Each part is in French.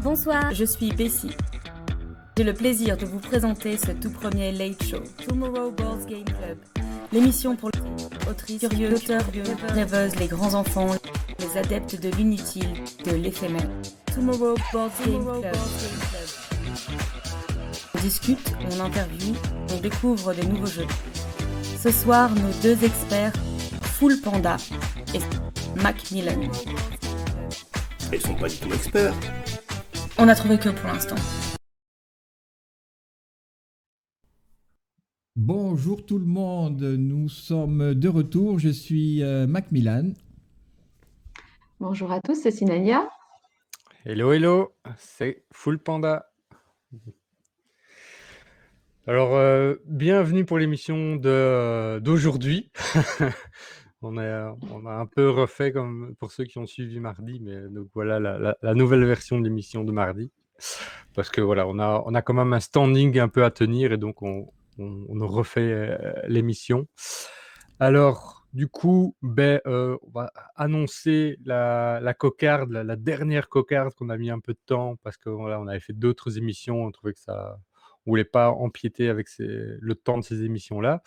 Bonsoir, je suis Bessie. J'ai le plaisir de vous présenter ce tout premier Late Show, Tomorrow Board Game Club. L'émission pour les autrices curieuses, auteurs, rêveuses, les grands enfants, les adeptes de l'inutile, de l'éphémère. Tomorrow Board Game Club. On discute, on interviewe, on découvre de nouveaux jeux. Ce soir, nos deux experts, Full Panda et Macmillan. Ils sont pas du tout experts. On a trouvé que pour l'instant. Bonjour tout le monde, nous sommes de retour, je suis Macmillan. Bonjour à tous, c'est Sinania. Hello, hello, c'est Full Panda. Alors, bienvenue pour l'émission d'aujourd'hui. On a un peu refait comme pour ceux qui ont suivi mardi, mais donc voilà la nouvelle version de l'émission de mardi. Parce que voilà, on a quand même un standing un peu à tenir et donc on refait l'émission. Alors, du coup, on va annoncer la cocarde, la dernière cocarde qu'on a mis un peu de temps parce que voilà, on avait fait d'autres émissions, on trouvait que ça, on voulait pas empiéter avec le temps de ces émissions-là.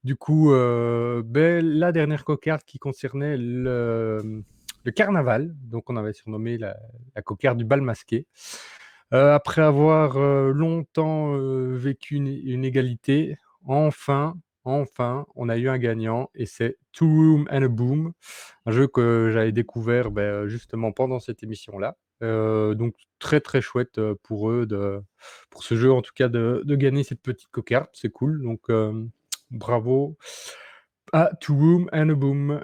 Du coup, la dernière cocarde qui concernait le carnaval, donc on avait surnommé la cocarde du bal masqué. Après avoir longtemps vécu une égalité, enfin, on a eu un gagnant et c'est Two Room and a Boom, un jeu que j'avais découvert justement pendant cette émission-là. Donc très très chouette pour eux, pour ce jeu en tout cas, de gagner cette petite cocarde, c'est cool. Donc bravo à Two Room and a Boom.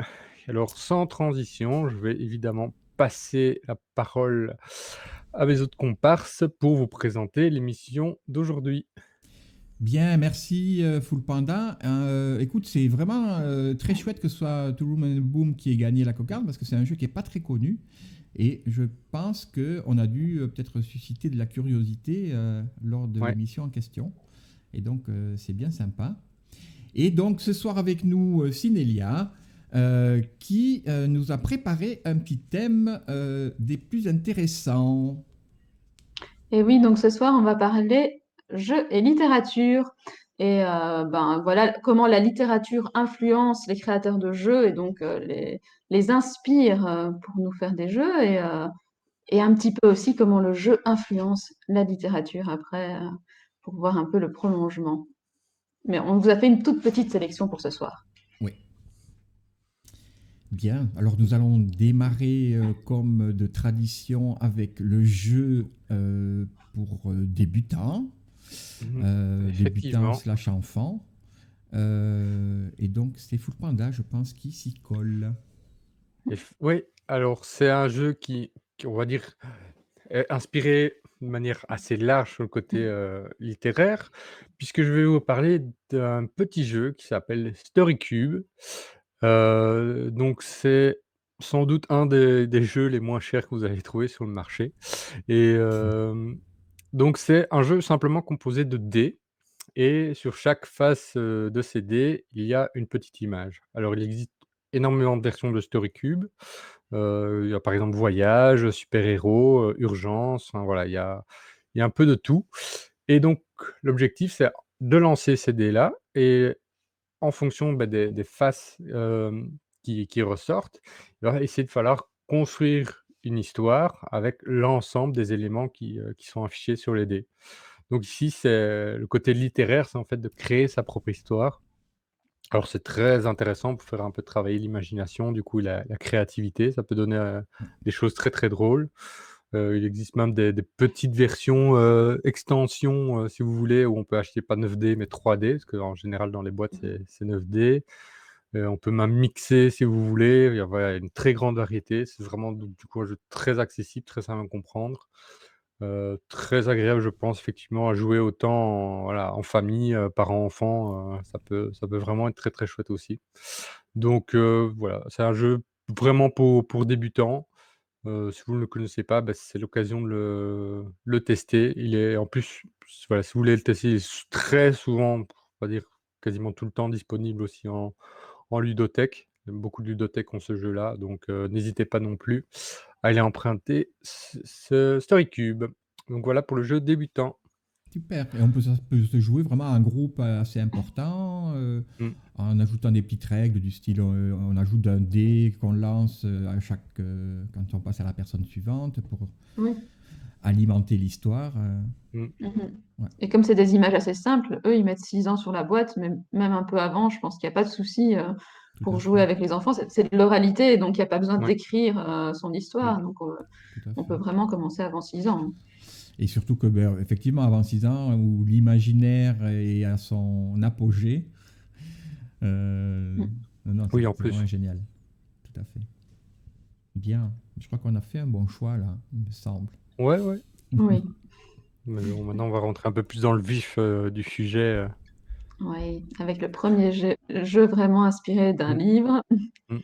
Alors sans transition, je vais évidemment passer la parole à mes autres comparses pour vous présenter l'émission d'aujourd'hui. Bien, merci Full Panda. Écoute, c'est vraiment très chouette que ce soit Two Room and a Boom qui ait gagné la cocarde parce que c'est un jeu qui n'est pas très connu et je pense qu'on a dû peut-être susciter de la curiosité lors de l'émission en question et donc c'est bien sympa. Et donc ce soir avec nous Sinélia qui nous a préparé un petit thème des plus intéressants. Et oui, donc ce soir, on va parler jeux et littérature. Et voilà comment la littérature influence les créateurs de jeux et donc les inspire pour nous faire des jeux et un petit peu aussi comment le jeu influence la littérature après pour voir un peu le prolongement. Mais on vous a fait une toute petite sélection pour ce soir. Oui. Bien, alors nous allons démarrer comme de tradition avec le jeu pour débutants, débutants / enfants. Et donc c'est Full Panda, je pense, qui s'y colle. Oui, alors c'est un jeu qui, on va dire, est inspiré de manière assez large sur le côté littéraire, puisque je vais vous parler d'un petit jeu qui s'appelle Story Cube. Donc c'est sans doute un des jeux les moins chers que vous allez trouver sur le marché. Et donc c'est un jeu simplement composé de dés. Et sur chaque face de ces dés, il y a une petite image. Alors il existe énormément de versions de Story Cube. Il y a par exemple voyage, super-héros, urgence, enfin voilà, il y a un peu de tout. Et donc l'objectif, c'est de lancer ces dés-là et en fonction, des faces, qui ressortent, il va essayer de falloir construire une histoire avec l'ensemble des éléments qui sont affichés sur les dés. Donc ici, c'est le côté littéraire, c'est en fait de créer sa propre histoire. Alors c'est très intéressant pour faire un peu travailler l'imagination, du coup la créativité, ça peut donner, des choses très, très drôles. Il existe même des petites versions, extensions, si vous voulez, où on peut acheter pas 9 dés mais 3 dés, parce qu'en général dans les boîtes c'est 9 dés. On peut même mixer si vous voulez, il y a voilà, une très grande variété. C'est vraiment donc du coup un jeu très accessible, très simple à comprendre. Très agréable, je pense, effectivement, à jouer autant voilà, en famille, parents-enfants, ça peut vraiment être très, très chouette aussi. Donc voilà, c'est un jeu vraiment pour débutants. Si vous ne le connaissez pas, c'est l'occasion de le tester. Il est en plus, voilà, si vous voulez le tester, il est très souvent, on va dire quasiment tout le temps disponible aussi en ludothèque. Beaucoup de ludothèques ont ce jeu-là, donc n'hésitez pas non plus à aller emprunter ce Storycube. Donc voilà pour le jeu débutant. Super. Et ça peut se jouer vraiment à un groupe assez important, Mmh. en ajoutant des petites règles du style, on ajoute un dé qu'on lance quand on passe à la personne suivante pour Oui. alimenter l'histoire. Mhm. Ouais. Et comme c'est des images assez simples, eux, ils mettent 6 ans sur la boîte, mais même un peu avant, je pense qu'il n'y a pas de souci Tout pour à jouer fait. avec les enfants. C'est de l'oralité, donc il n'y a pas besoin Ouais. d'écrire son histoire. Mmh. Donc Tout à on fait. peut vraiment commencer avant 6 ans. Et surtout que, effectivement, avant 6 ans, où l'imaginaire est à son apogée, Mm. non, Oui, en c'est plus. vraiment génial. Tout à fait. Bien. Je crois qu'on a fait un bon choix, là, il me semble. Ouais, ouais. Oui, Mais bon, maintenant, on va rentrer un peu plus dans le vif du sujet. oui, avec le premier jeu vraiment inspiré d'un Mmh. livre. Mmh.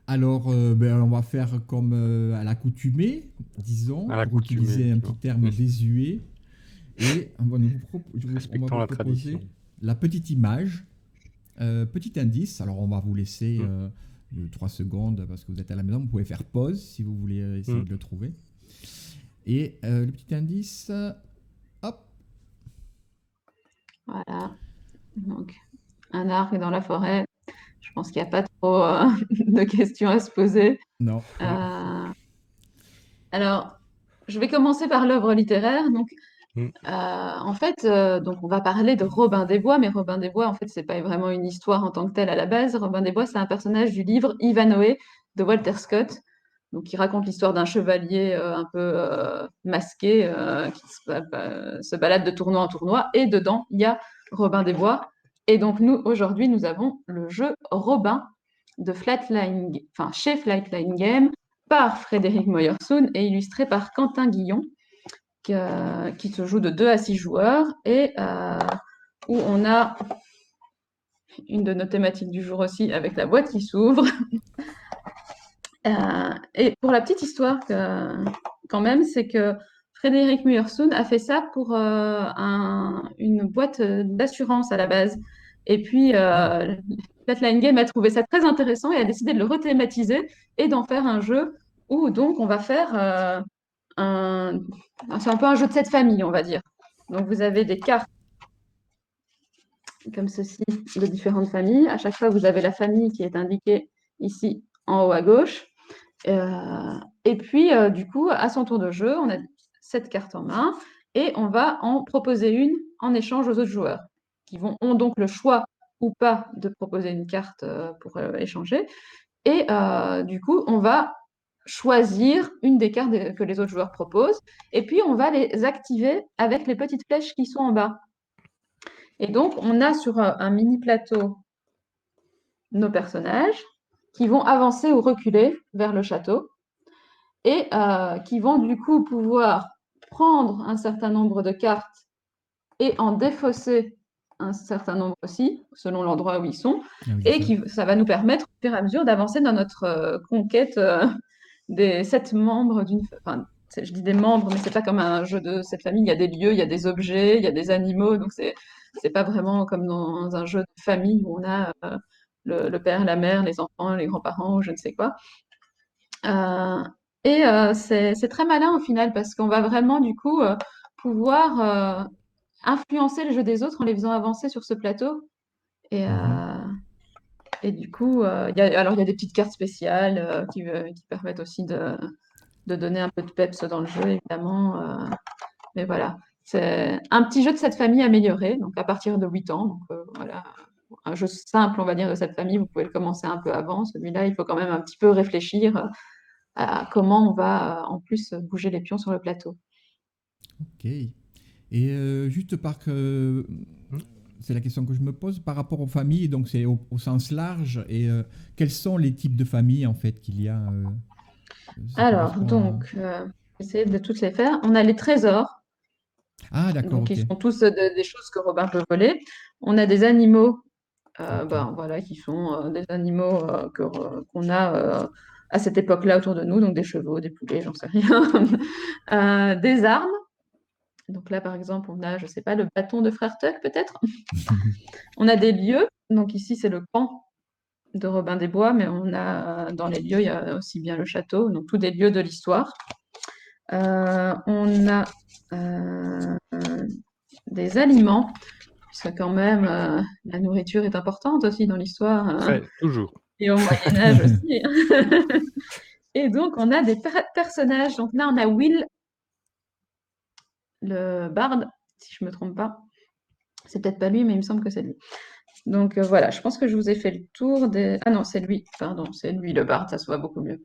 Alors, on va faire comme à l'accoutumée, disons, À pour l'accoutumée, utiliser un tu petit vois. terme désuet. Et on va Respectons vous la proposer tradition. la petite image, petit indice. Alors, on va vous laisser Mmh. 3 secondes parce que vous êtes à la maison. Vous pouvez faire pause si vous voulez essayer Mmh. de le trouver. Et le petit indice, hop, Voilà. Donc, un arc dans la forêt. Je pense qu'il n'y a pas trop de questions à se poser. non. Euh, Alors, je vais commencer par l'œuvre littéraire. Donc, Mmh. en fait, donc on va parler de Robin des Bois, mais Robin des Bois, en fait, c'est pas vraiment une histoire en tant que telle à la base. Robin des Bois, c'est un personnage du livre Ivanhoe de Walter Scott, donc qui raconte l'histoire d'un chevalier un peu masqué qui se balade de tournoi en tournoi, et dedans, il y a Robin des Bois. Et donc, nous, aujourd'hui, nous avons le jeu Robin de chez Flatline Game par Frédéric Moyersohn et illustré par Quentin Guillon qui se joue de 2 à 6 joueurs et où on a une de nos thématiques du jour aussi avec la boîte qui s'ouvre. Et pour la petite histoire, quand même, c'est que Frédéric Muyersohn a fait ça pour une boîte d'assurance à la base. Et puis, Flatline Game a trouvé ça très intéressant et a décidé de le rethématiser et d'en faire un jeu où donc on va faire c'est un peu un jeu de cette famille, on va dire. Donc vous avez des cartes comme ceci de différentes familles. À chaque fois, vous avez la famille qui est indiquée ici en haut à gauche. Et puis, du coup, à son tour de jeu, on a cette carte en main et on va en proposer une en échange aux autres joueurs qui ont donc le choix ou pas de proposer une carte pour échanger. Et du coup, on va choisir une des cartes que les autres joueurs proposent et puis on va les activer avec les petites flèches qui sont en bas. Et donc, on a sur un mini plateau nos personnages qui vont avancer ou reculer vers le château et qui vont du coup pouvoir prendre un certain nombre de cartes et en défausser un certain nombre aussi, selon l'endroit où ils sont, Ah oui, et ça va nous permettre au fur et à mesure d'avancer dans notre conquête des 7 membres d'une... Enfin, je dis des membres, mais c'est pas comme un jeu de cette famille, il y a des lieux, il y a des objets, il y a des animaux, donc c'est pas vraiment comme dans un jeu de famille où on a le père, la mère, les enfants, les grands-parents, ou je ne sais quoi. C'est très malin au final parce qu'on va vraiment du coup pouvoir influencer le jeu des autres en les faisant avancer sur ce plateau. Et, et du coup, il y a des petites cartes spéciales qui permettent aussi de donner un peu de peps dans le jeu, évidemment. Mais voilà, c'est un petit jeu de cette famille amélioré, donc à partir de 8 ans. Donc voilà, un jeu simple, on va dire, de cette famille. Vous pouvez le commencer un peu avant. Celui-là, il faut quand même un petit peu réfléchir à comment on va en plus bouger les pions sur le plateau. Ok. Et juste Mmh. c'est la question que je me pose par rapport aux familles, donc c'est au sens large. Et quels sont les types de familles en fait qu'il y a ça Alors, correspond donc, essayer de toutes les faire. On a les trésors, Ah, d'accord, donc ok. qui sont tous des choses que Robin peut voler. On a des animaux, Ok. voilà, qui sont des animaux qu'on a à cette époque-là autour de nous, donc des chevaux, des poulets, j'en sais rien. Des armes. Donc là, par exemple, on a, je sais pas, le bâton de Frère Tuck, peut-être. On a des lieux. Donc ici, c'est le camp de Robin des Bois, mais on a dans les lieux, il y a aussi bien le château, donc tous des lieux de l'histoire. On a des aliments, puisque quand même la nourriture est importante aussi dans l'histoire, Ouais, toujours. et au Moyen-Âge aussi. Et donc on a des personnages. Donc là on a Will, le barde, si je me trompe pas. C'est peut-être pas lui, mais il me semble que c'est lui. Donc voilà, je pense que je vous ai fait le tour des... Ah non, c'est lui, pardon, c'est lui le barde, ça se voit beaucoup mieux.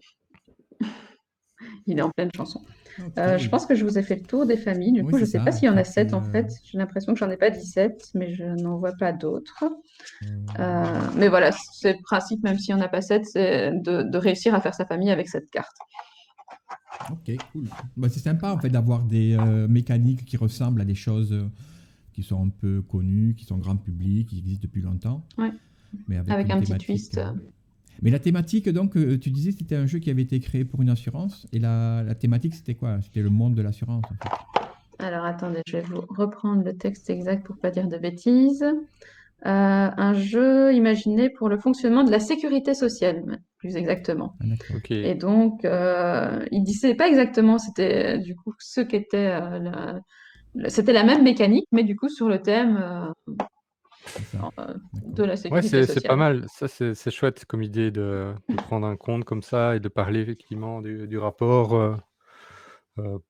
Il est en pleine chanson. Ok. Je pense que je vous ai fait le tour des familles. Du Oui, coup, je ne c'est sais ça, pas s'il y en a en fait, 7 en fait. J'ai l'impression que j'en ai pas 17, mais je n'en vois pas d'autres. Mais voilà, c'est le principe, même s'il n'y en a pas 7, c'est de réussir à faire sa famille avec cette carte. Ok, cool. Bah, c'est sympa en fait d'avoir des mécaniques qui ressemblent à des choses qui sont un peu connues, qui sont grand public, qui existent depuis longtemps. Ouais. Mais Avec une un petit thématique, twist. Mais la thématique, donc, tu disais que c'était un jeu qui avait été créé pour une assurance. Et la thématique, c'était quoi? C'était le monde de l'assurance, en fait. Alors attendez, je vais vous reprendre le texte exact pour pas dire de bêtises. Un jeu imaginé pour le fonctionnement de la sécurité sociale, plus exactement. Ah, d'accord. Ok. Et donc, il disait pas exactement, c'était du coup ce qu'était c'était la même mécanique, mais du coup sur le thème C'est ça. de la Ouais, sécurité c'est pas sociale. mal. Ça, c'est chouette comme idée de prendre un compte comme ça et de parler effectivement du rapport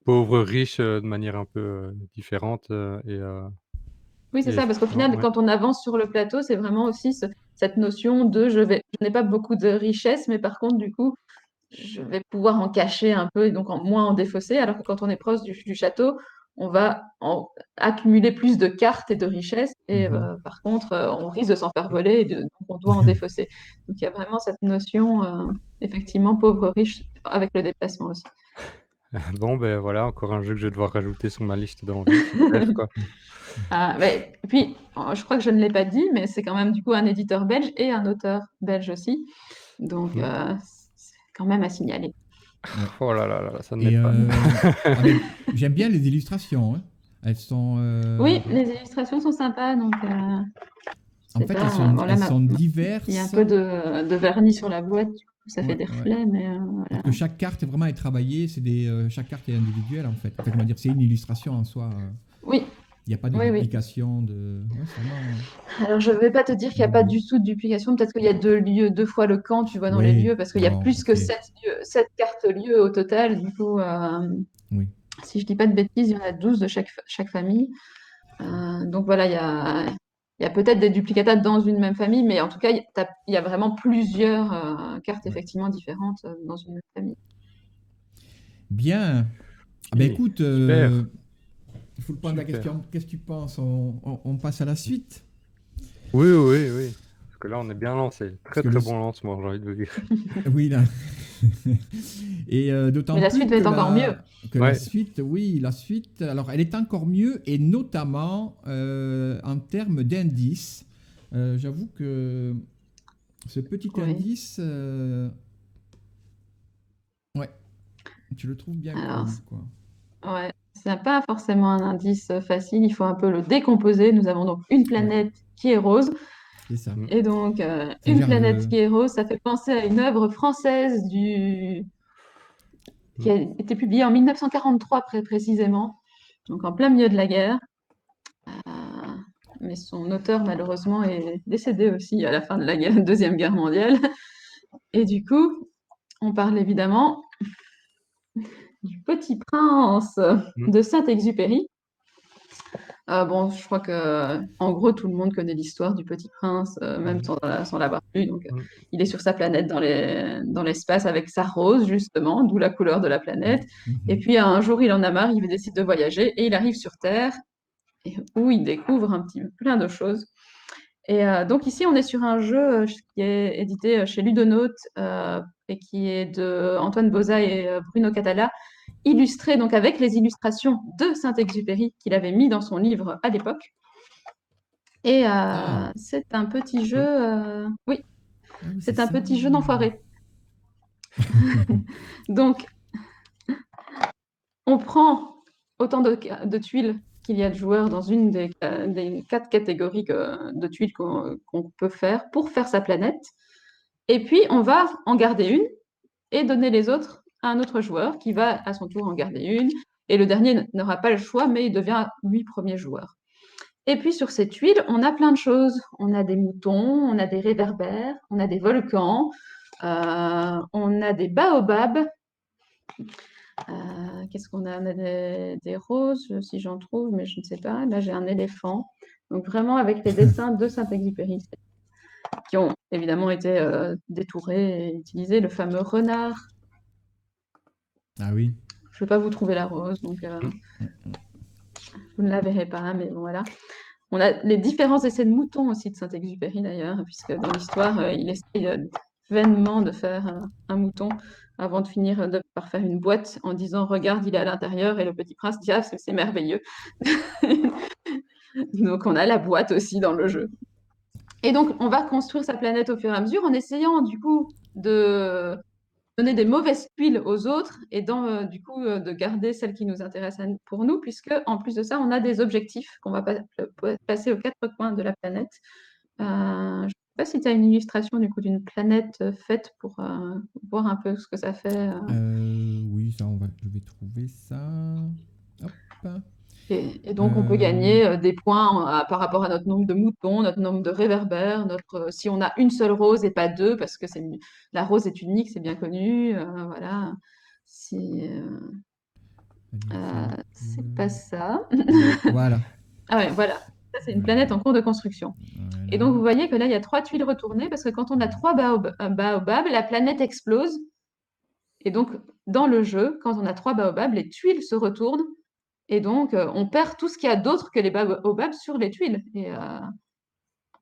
pauvre-riche de manière un peu différente. Oui, c'est Et ça, parce qu'au effectivement, final, ouais. quand on avance sur le plateau, c'est vraiment aussi cette notion de je n'ai pas beaucoup de richesse, mais par contre, du coup, je vais pouvoir en cacher un peu et donc moins en défausser, alors que quand on est proche du château, on va accumuler plus de cartes et de richesses, et Mhm. par contre, on risque de s'en faire voler, et donc on doit en défausser. Donc il y a vraiment cette notion, effectivement, pauvre-riche, avec le déplacement aussi. Bon, ben voilà, encore un jeu que je vais devoir rajouter sur ma liste d'envie. Super, quoi. Et puis, je crois que je ne l'ai pas dit, mais c'est quand même du coup un éditeur belge et un auteur belge aussi. Donc, Mm. c'est quand même à signaler. Ouais. Oh là là là, ça ne Et m'aide pas. j'aime bien les illustrations, hein. Elles sont, Oui, les illustrations sont sympas, donc en c'est fait, pas. Bon, là, elles sont il y a un diverses. peu de vernis sur la boîte, du coup, ça fait Ouais, des ouais. reflets, mais Parce voilà. que chaque carte vraiment est travaillée, chaque carte est individuelle en fait. En fait, on va dire c'est une illustration en soi. Oui, Il n'y a pas de oui, oui. duplication de. Ouais, c'est vraiment. Alors, je ne vais pas te dire qu'il n'y a pas Beau. du tout de duplication. Peut-être qu'il y a 2 lieux, 2 fois le camp, tu vois, dans les Oui, lieux, parce qu'il y a bon, plus que ok. 7 cartes lieux au total. Du coup, Oui. si je dis pas de bêtises, il y en a 12 de chaque famille. Donc voilà, il y a peut-être des duplicata dans une même famille, mais en tout cas, il y a vraiment plusieurs cartes Ouais. effectivement différentes dans une même famille. Bien. Ah ben Oui, écoute, super. Full Panda, Super. qu'est-ce que tu penses? On passe à la suite? Oui, oui, oui. Parce que là, on est bien lancé. Parce Très, que très bon lancement, j'ai envie de vous dire. Oui, là. Et d'autant Mais la plus suite va être encore mieux. que la Ouais. suite, oui, la suite, alors elle est encore mieux, et notamment en termes d'indices. J'avoue que ce petit Oui. indice, ouais, tu le trouves bien Alors, cool, quoi. ouais, c'est pas forcément un indice facile, il faut un peu le décomposer. Nous avons donc une Ouais, planète qui est rose, c'est ça. Mm. et donc C'est une genre planète qui est rose, ça fait penser à une œuvre française qui Mm. a été publiée en 1943 précisément, donc en plein milieu de la guerre. Mais son auteur, malheureusement, est décédé aussi à la fin de la Deuxième Guerre mondiale. Et du coup, on parle évidemment du Petit Prince Mm. de Saint-Exupéry. Bon, je crois que, en gros, tout le monde connaît l'histoire du Petit Prince, même sans l'avoir lu. Donc, Mm. il est sur sa planète dans l'espace avec sa rose, justement, d'où la couleur de la planète. Et Mhm. puis, un jour, il en a marre, il décide de voyager et il arrive sur Terre, où il découvre un petit peu plein de choses. Et donc ici, on est sur un jeu qui est édité chez Ludonote et qui est de Antoine Boza et Bruno Catala, illustré donc avec les illustrations de Saint-Exupéry qu'il avait mis dans son livre à l'époque. Et Ah, c'est un petit jeu, Mm. oui, ah oui, c'est c'est un ça. petit jeu d'enfoiré. Donc, on prend autant de tuiles qu'il y a de joueurs dans une des 4 catégories de tuiles qu'on peut faire pour faire sa planète. Et puis, on va en garder une et donner les autres à un autre joueur qui va à son tour en garder une. Et le dernier n'aura pas le choix, mais il devient, lui, premier joueur. Et puis, sur cette huile, on a plein de choses. On a des moutons, on a des réverbères, on a des volcans, on a des baobabs. Qu'est-ce qu'on a? On a des roses, si j'en trouve, mais je ne sais pas. Là, j'ai un éléphant. Donc, vraiment avec les dessins de Saint-Exupéry, qui ont évidemment été détourés et utilisés. Le fameux renard. Ah oui. Je ne vais pas vous trouver la rose, donc vous ne la verrez pas, mais bon, voilà. On a les différents essais de moutons aussi de Saint-Exupéry d'ailleurs, puisque dans l'histoire, il essaye vainement de faire un mouton avant de finir par faire une boîte en disant « Regarde, il est à l'intérieur » et le petit prince dit « Ah, c'est merveilleux ». Donc on a la boîte aussi dans le jeu. Et donc on va construire sa planète au fur et à mesure en essayant du coup de donner des mauvaises tuiles aux autres et du coup de garder celles qui nous intéressent pour nous, puisque en plus de ça, on a des objectifs qu'on va passer aux 4 coins de la planète. Je ne sais pas si tu as une illustration du coup d'une planète faite pour voir un peu ce que ça fait. Oui, ça, je vais trouver ça. Hop. Et donc, on peut gagner des points par rapport à notre nombre de moutons, notre nombre de réverbères, si on a une seule rose et pas deux, parce que la rose est unique, c'est bien connu. Voilà. C'est pas ça. Voilà. Ah ouais, voilà. Ça, c'est une planète en cours de construction. Voilà. Et donc, vous voyez que là, il y a 3 tuiles retournées, parce que quand on a 3 baobabs, la planète explose. Et donc, dans le jeu, quand on a 3 baobabs, les tuiles se retournent. Et donc, on perd tout ce qu'il y a d'autre que les baobabs sur les tuiles. Et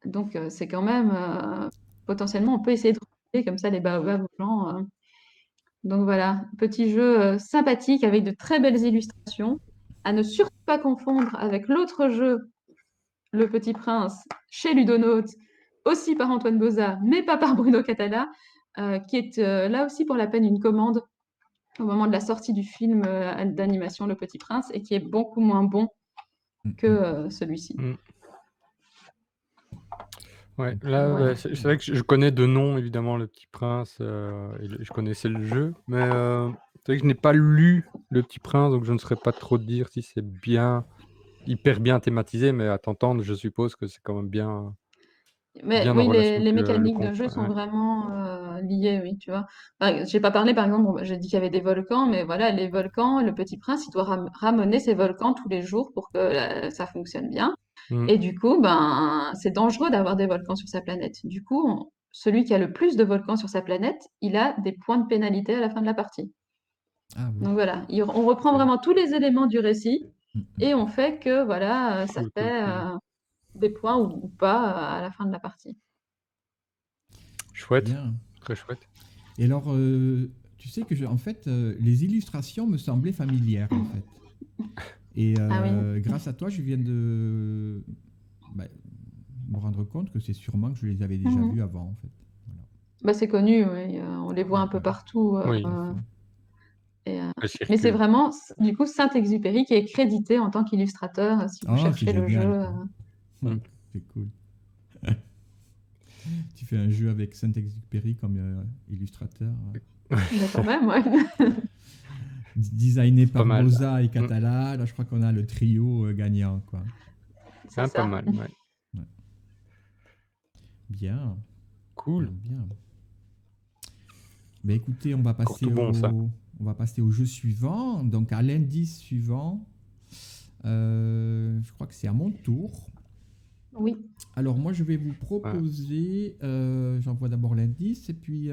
donc, c'est quand même potentiellement, on peut essayer de retrouver comme ça les baobabs aux gens. Donc voilà, petit jeu sympathique avec de très belles illustrations. À ne surtout pas confondre avec l'autre jeu, Le Petit Prince, chez Ludonote, aussi par Antoine Boza, mais pas par Bruno Catala, qui est là aussi pour la peine une commande au moment de la sortie du film d'animation Le Petit Prince et qui est beaucoup moins bon que celui-ci. Ouais, là, Voilà. c'est vrai que je connais de nom, évidemment, Le Petit Prince, et je connaissais le jeu, mais c'est vrai que je n'ai pas lu Le Petit Prince, donc je ne saurais pas trop dire si c'est hyper bien thématisé, mais à t'entendre, je suppose que c'est quand même bien Mais en oui, relation les avec le mécaniques de conte, jeu ouais, sont ouais. vraiment liées, oui, tu vois. J'ai pas parlé, par exemple, j'ai dit qu'il y avait des volcans, mais voilà, les volcans, le Petit Prince, il doit ramener ses volcans tous les jours pour que ça fonctionne bien. Mmh. Et du coup, c'est dangereux d'avoir des volcans sur sa planète. Du coup, celui qui a le plus de volcans sur sa planète, il a des points de pénalité à la fin de la partie. Ah oui. Donc voilà, on reprend Ok. vraiment tous les éléments du récit et on fait que voilà, ça Cool, cool, fait cool. des points ou pas à la fin de la partie. Chouette, Bien. très chouette. Et alors, tu sais que en fait, les illustrations me semblaient familières en fait. Et Ah oui. grâce à toi, je viens de me rendre compte que c'est sûrement que je les avais déjà vues avant en fait. Voilà. Bah, c'est connu, oui, on les voit un peu partout. Oui, Et, elle mais c'est circule. vraiment, du coup, Saint-Exupéry qui est crédité en tant qu'illustrateur si vous Oh, c'est cherchez le génial. jeu. Mm. C'est cool. Tu fais un jeu avec Saint-Exupéry comme illustrateur. Quand même, ouais. Designé Pas par mal. Boza et Catala. Là, je crois qu'on a le trio gagnant, quoi. C'est Pas ça. mal, ouais. Bien. Cool. Bien. Ben, écoutez, on va passer tout bon, ça. on va passer au jeu suivant. Donc, à l'indice suivant, je crois que c'est à mon tour. Oui. Alors, moi, je vais vous proposer... j'envoie d'abord l'indice et puis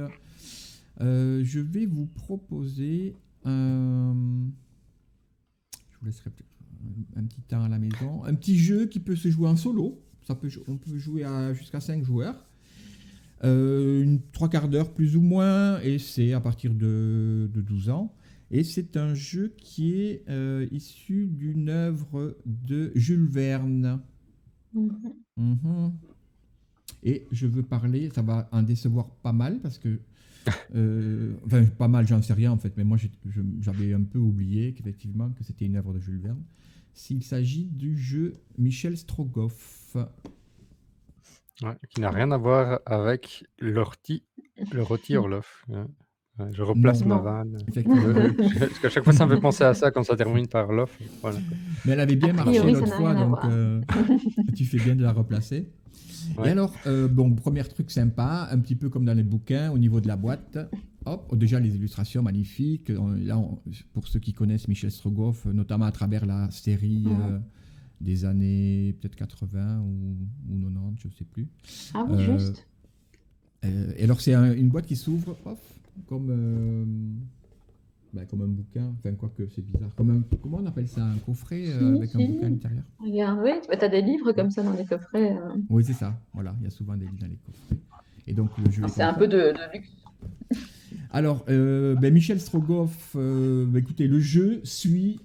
je vais vous proposer... je vous laisserai un petit temps à la maison. Un petit jeu qui peut se jouer en solo. On peut jouer jusqu'à 5 joueurs. 3/4 d'heure plus ou moins, et c'est à partir de 12 ans. Et c'est un jeu qui est issu d'une œuvre de Jules Verne. Et je veux parler, ça va en décevoir pas mal parce que, enfin pas mal, j'en sais rien en fait, mais moi j'avais un peu oublié qu'effectivement que c'était une œuvre de Jules Verne. S'il s'agit du jeu Michel Strogoff. Ouais, qui n'a rien à voir avec l'ortie Le rôti Orloff. Ouais. Ouais, je replace Non, ma Non. vanne. effectivement. Parce qu'à chaque fois, ça me fait penser à ça quand ça termine par Orloff. Voilà, quoi. Mais elle avait A bien marché priori, ça l'autre n'a fois, rien à donc voir. tu fais bien de la replacer. Et Ouais. alors, bon, premier truc sympa, un petit peu comme dans les bouquins, au niveau de la boîte. Hop, déjà les illustrations magnifiques. Pour ceux qui connaissent Michel Strogoff, notamment à travers la série des années peut-être 80 ou 90, je ne sais plus. Ah oui, Euh, juste. et alors, c'est une boîte qui s'ouvre hop, comme un bouquin. Enfin, quoique, c'est bizarre. Comment on appelle ça? Un coffret Si, avec un si. bouquin à l'intérieur? Regarde, oui, tu as des livres comme ça dans les coffrets. Oui, c'est ça. Voilà, il y a souvent des livres dans les coffrets. Et donc, le jeu est C'est comme un ça. peu de luxe. Alors, Michel Strogoff, écoutez, le jeu suit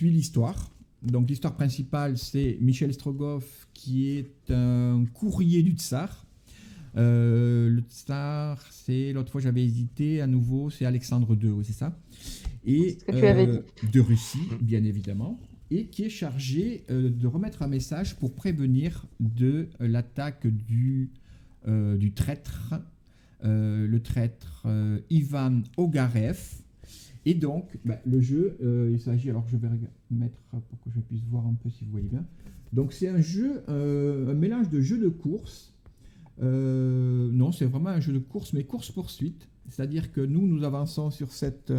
l'histoire. Donc, l'histoire principale, c'est Michel Strogoff qui est un courrier du tsar. Le tsar, c'est l'autre fois j'avais hésité, à nouveau, c'est Alexandre II, oui, c'est ça. Et C'est ce que tu avais dit. de Russie, bien évidemment, et qui est chargé de remettre un message pour prévenir de l'attaque du traître. Le traître Ivan Ogarev. Et donc, le jeu, il s'agit, alors je vais mettre pour que je puisse voir un peu si vous voyez bien. Donc c'est un jeu, un mélange de jeu de course. Non, c'est vraiment un jeu de course, mais course-poursuite. C'est-à-dire que nous avançons sur cette...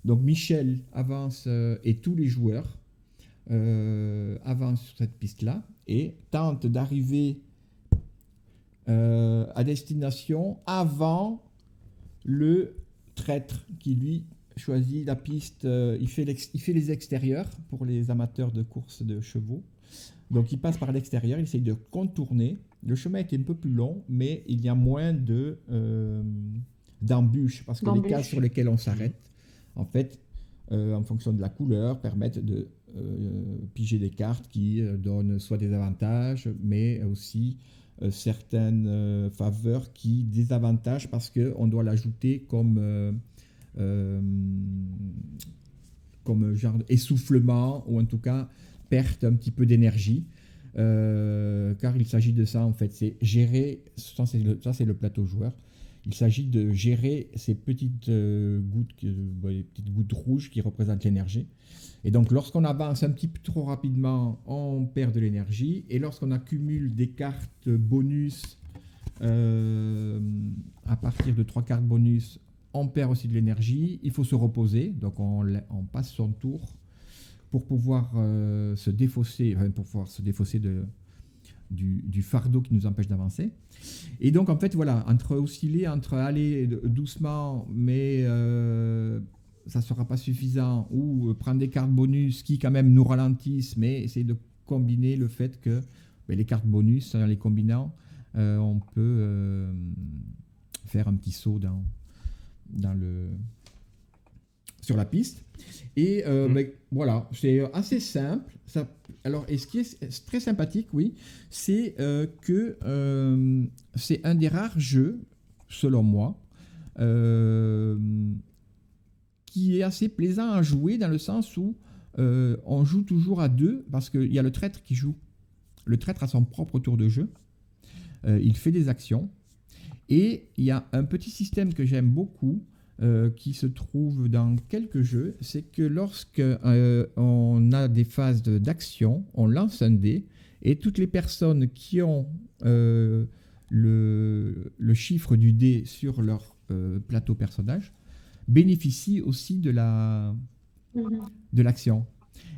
donc Michel avance et tous les joueurs avancent sur cette piste-là et tentent d'arriver à destination avant le traître qui lui choisit la piste. Il fait les extérieurs pour les amateurs de course de chevaux. Donc il passe par l'extérieur, il essaye de contourner. Le chemin était un peu plus long, mais il y a moins d'embûches parce que les cases sur lesquelles on s'arrête, en fait, en fonction de la couleur, permettent de piger des cartes qui donnent soit des avantages, mais aussi certaines faveurs qui désavantagent parce qu'on doit l'ajouter comme genre essoufflement ou en tout cas perte un petit peu d'énergie. Car il s'agit de ça en fait, c'est gérer, ça c'est le plateau joueur, il s'agit de gérer ces petites gouttes rouges qui représentent l'énergie. Et donc lorsqu'on avance un petit peu trop rapidement, on perd de l'énergie, et lorsqu'on accumule des cartes bonus, à partir de 3 cartes bonus, on perd aussi de l'énergie, il faut se reposer, donc on passe son tour pour pouvoir se défausser du fardeau qui nous empêche d'avancer. Et donc, en fait, voilà, entre aller doucement, mais ça ne sera pas suffisant, ou prendre des cartes bonus qui, quand même, nous ralentissent, mais essayer de combiner le fait que les cartes bonus, en les combinant, on peut faire un petit saut sur la piste. Et voilà, c'est assez simple. Alors, et ce qui est très sympathique, oui, c'est que c'est un des rares jeux, selon moi, qui est assez plaisant à jouer dans le sens où on joue toujours à deux, parce qu'il y a le traître qui joue. Le traître a son propre tour de jeu. Il fait des actions. Et il y a un petit système que j'aime beaucoup, qui se trouve dans quelques jeux, c'est que lorsque on a des phases d'action, on lance un dé, et toutes les personnes qui ont le chiffre du dé sur leur plateau personnage bénéficient aussi de l'action.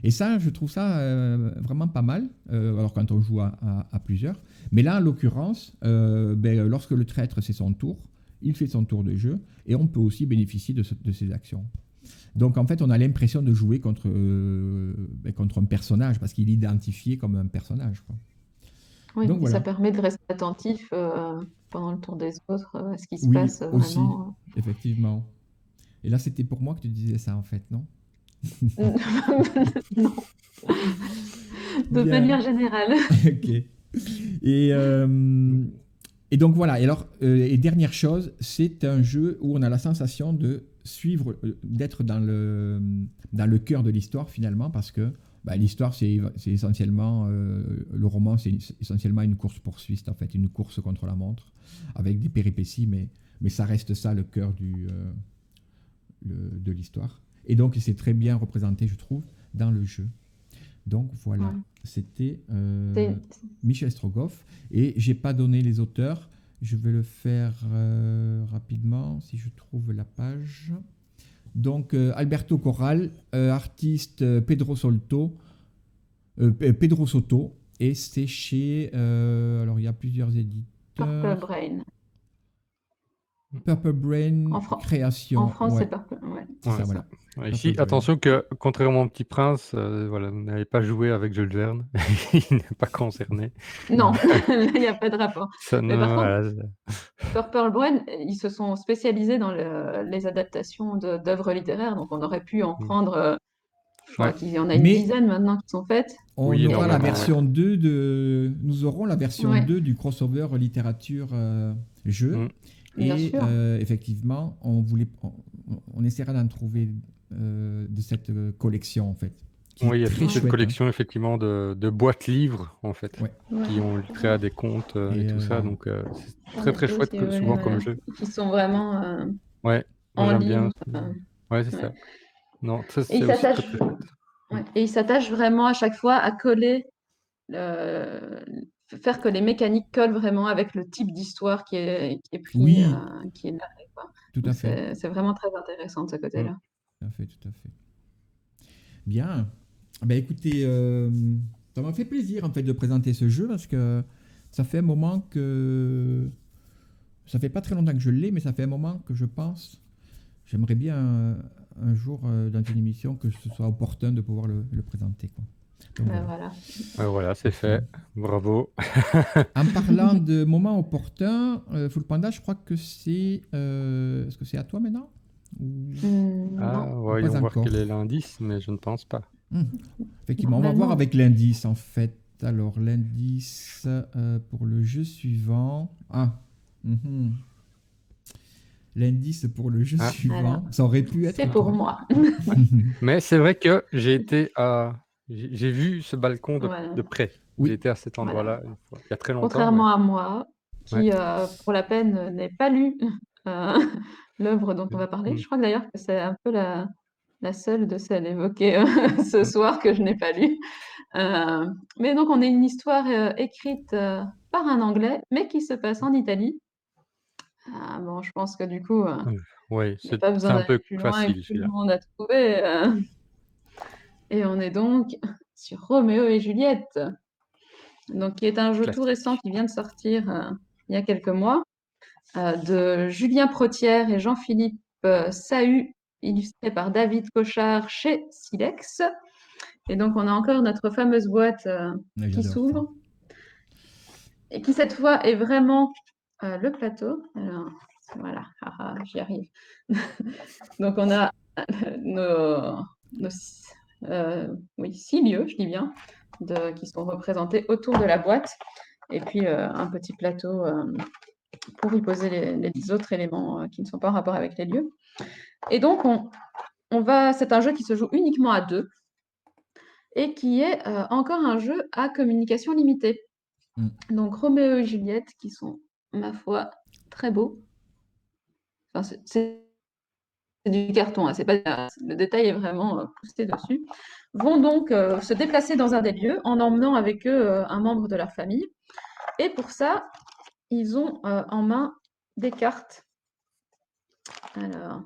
Et ça, je trouve ça vraiment pas mal, alors quand on joue à plusieurs. Mais là, en l'occurrence, lorsque le traître, c'est son tour, il fait son tour de jeu, et on peut aussi bénéficier de ses actions. Donc en fait, on a l'impression de jouer contre un personnage, parce qu'il est identifié comme un personnage, quoi. Oui, Donc, voilà. ça permet de rester attentif pendant le tour des autres à ce qui se Oui, passe aussi, vraiment. effectivement. Et là, c'était pour moi que tu disais ça, en fait, non? Non, de Bien. manière générale. Ok. Et donc voilà. Et alors, et dernière chose, c'est un jeu où on a la sensation de suivre, d'être dans le cœur de l'histoire finalement, parce que l'histoire, c'est essentiellement, le roman, c'est essentiellement une course-poursuite, en fait, une course contre la montre, avec des péripéties, mais mais ça reste ça le cœur de l'histoire. Et donc, c'est très bien représenté, je trouve, dans le jeu. Donc voilà, Ouais. c'était C'est- Michel Strogoff. Et j'ai pas donné les auteurs. Je vais le faire rapidement si je trouve la page. Donc Alberto Corral, artiste Pedro Soto, et c'est chez. Alors il y a plusieurs éditeurs. Purple Brain. Purple Brain En Création. En France, ouais, c'est Purple. Ouais. c'est Ouais. ça, voilà. Ouais, ici, Purple Brain. attention que, contrairement au Petit Prince, voilà, vous n'avez pas joué avec Jules Verne. Il n'est pas concerné. Non, il n'y a pas de rapport. Ça, Mais non, par contre, voilà, Purple Brain, ils se sont spécialisés dans les adaptations d'œuvres littéraires, donc on aurait pu en prendre, je crois Ouais. qu'il y en a une Mais- dizaine maintenant qui sont faites. On Oui, aura la énormément, version 2 de. Nous aurons la version Ouais. 2 du crossover littérature jeu. Mm. Bien Et sûr. effectivement, on essaiera d'en trouver de cette collection en fait. Qui Oui, il y est a très toute cette chouette, collection, effectivement, de boîtes livres, en fait, Ouais. qui ont créé à des comptes et Et, tout ça. Donc, c'est très, très chouette, Aussi, ouais, souvent, ouais. comme jeu. Qui sont vraiment Ouais, moi, en j'aime bien. livre. Ouais, c'est ouais. ça. Non, ça, Et c'est ils aussi très, s'attachent très chouette. ouais. Et ils s'attachent vraiment à chaque fois à coller, faire que les mécaniques collent vraiment avec le type d'histoire qui est pris, Oui. qui est narré, quoi. Tout à Donc fait. c'est vraiment très intéressant de ce côté-là. Tout à fait, tout à fait. Bien. Ben écoutez, ça m'a fait plaisir en fait de présenter ce jeu parce que ça fait un moment que. Ça fait pas très longtemps que je l'ai, mais ça fait un moment que je pense. J'aimerais bien un jour dans une émission que ce soit opportun de pouvoir le présenter, quoi. Donc, Ben voilà. voilà. Voilà, c'est fait. Bravo. En parlant de moments opportuns, Full Panda, je crois que c'est. Est-ce que c'est à toi maintenant Ou- Ah, Non. voyons voir encore. quel est l'indice, mais je ne pense pas. Effectivement, on va voir Normalement. avec l'indice en fait. Alors, l'indice pour le jeu suivant. Ah, mhm. L'indice pour le jeu Ah. suivant, Alors, ça aurait pu être. c'est pour toi. moi. Mais c'est vrai que j'ai été à. J'ai vu ce balcon Voilà. de près. Oui. J'ai été à cet endroit-là une fois, il y a très longtemps. Contrairement à moi, qui, Ouais. pour la peine, n'ai pas lu euh, l'œuvre dont on va parler. Mm. Je crois d'ailleurs que c'est un peu la seule de celles évoquées ce soir que je n'ai pas lu. Mais donc, on a une histoire écrite par un Anglais, mais qui se passe en Italie. Bon, je pense que du coup, Oui, il n'y a c'est pas besoin un d'aller peu plus loin et facile tout le celui-là. monde a trouvé. Et on est donc sur Roméo et Juliette, donc qui est un jeu tout Classique. récent qui vient de sortir il y a quelques mois, de Julien Protière et Jean-Philippe Sahu, illustré par David Cochard chez Silex. Et donc on a encore notre fameuse boîte qui J'adore s'ouvre et qui cette fois est vraiment le plateau. Alors voilà, j'y arrive. Donc on a nos 6 lieux, je dis bien, qui sont représentés autour de la boîte, et puis un petit plateau pour y poser les autres éléments qui ne sont pas en rapport avec les lieux. Et donc c'est un jeu qui se joue uniquement à 2 et qui est encore un jeu à communication limitée. Donc Roméo et Juliette, qui sont, ma foi, très beaux. Enfin, c'est du carton, hein, c'est pas, le détail est vraiment poussé dessus, vont donc se déplacer dans un des lieux en emmenant avec eux un membre de leur famille. Et pour ça, ils ont en main des cartes. Alors,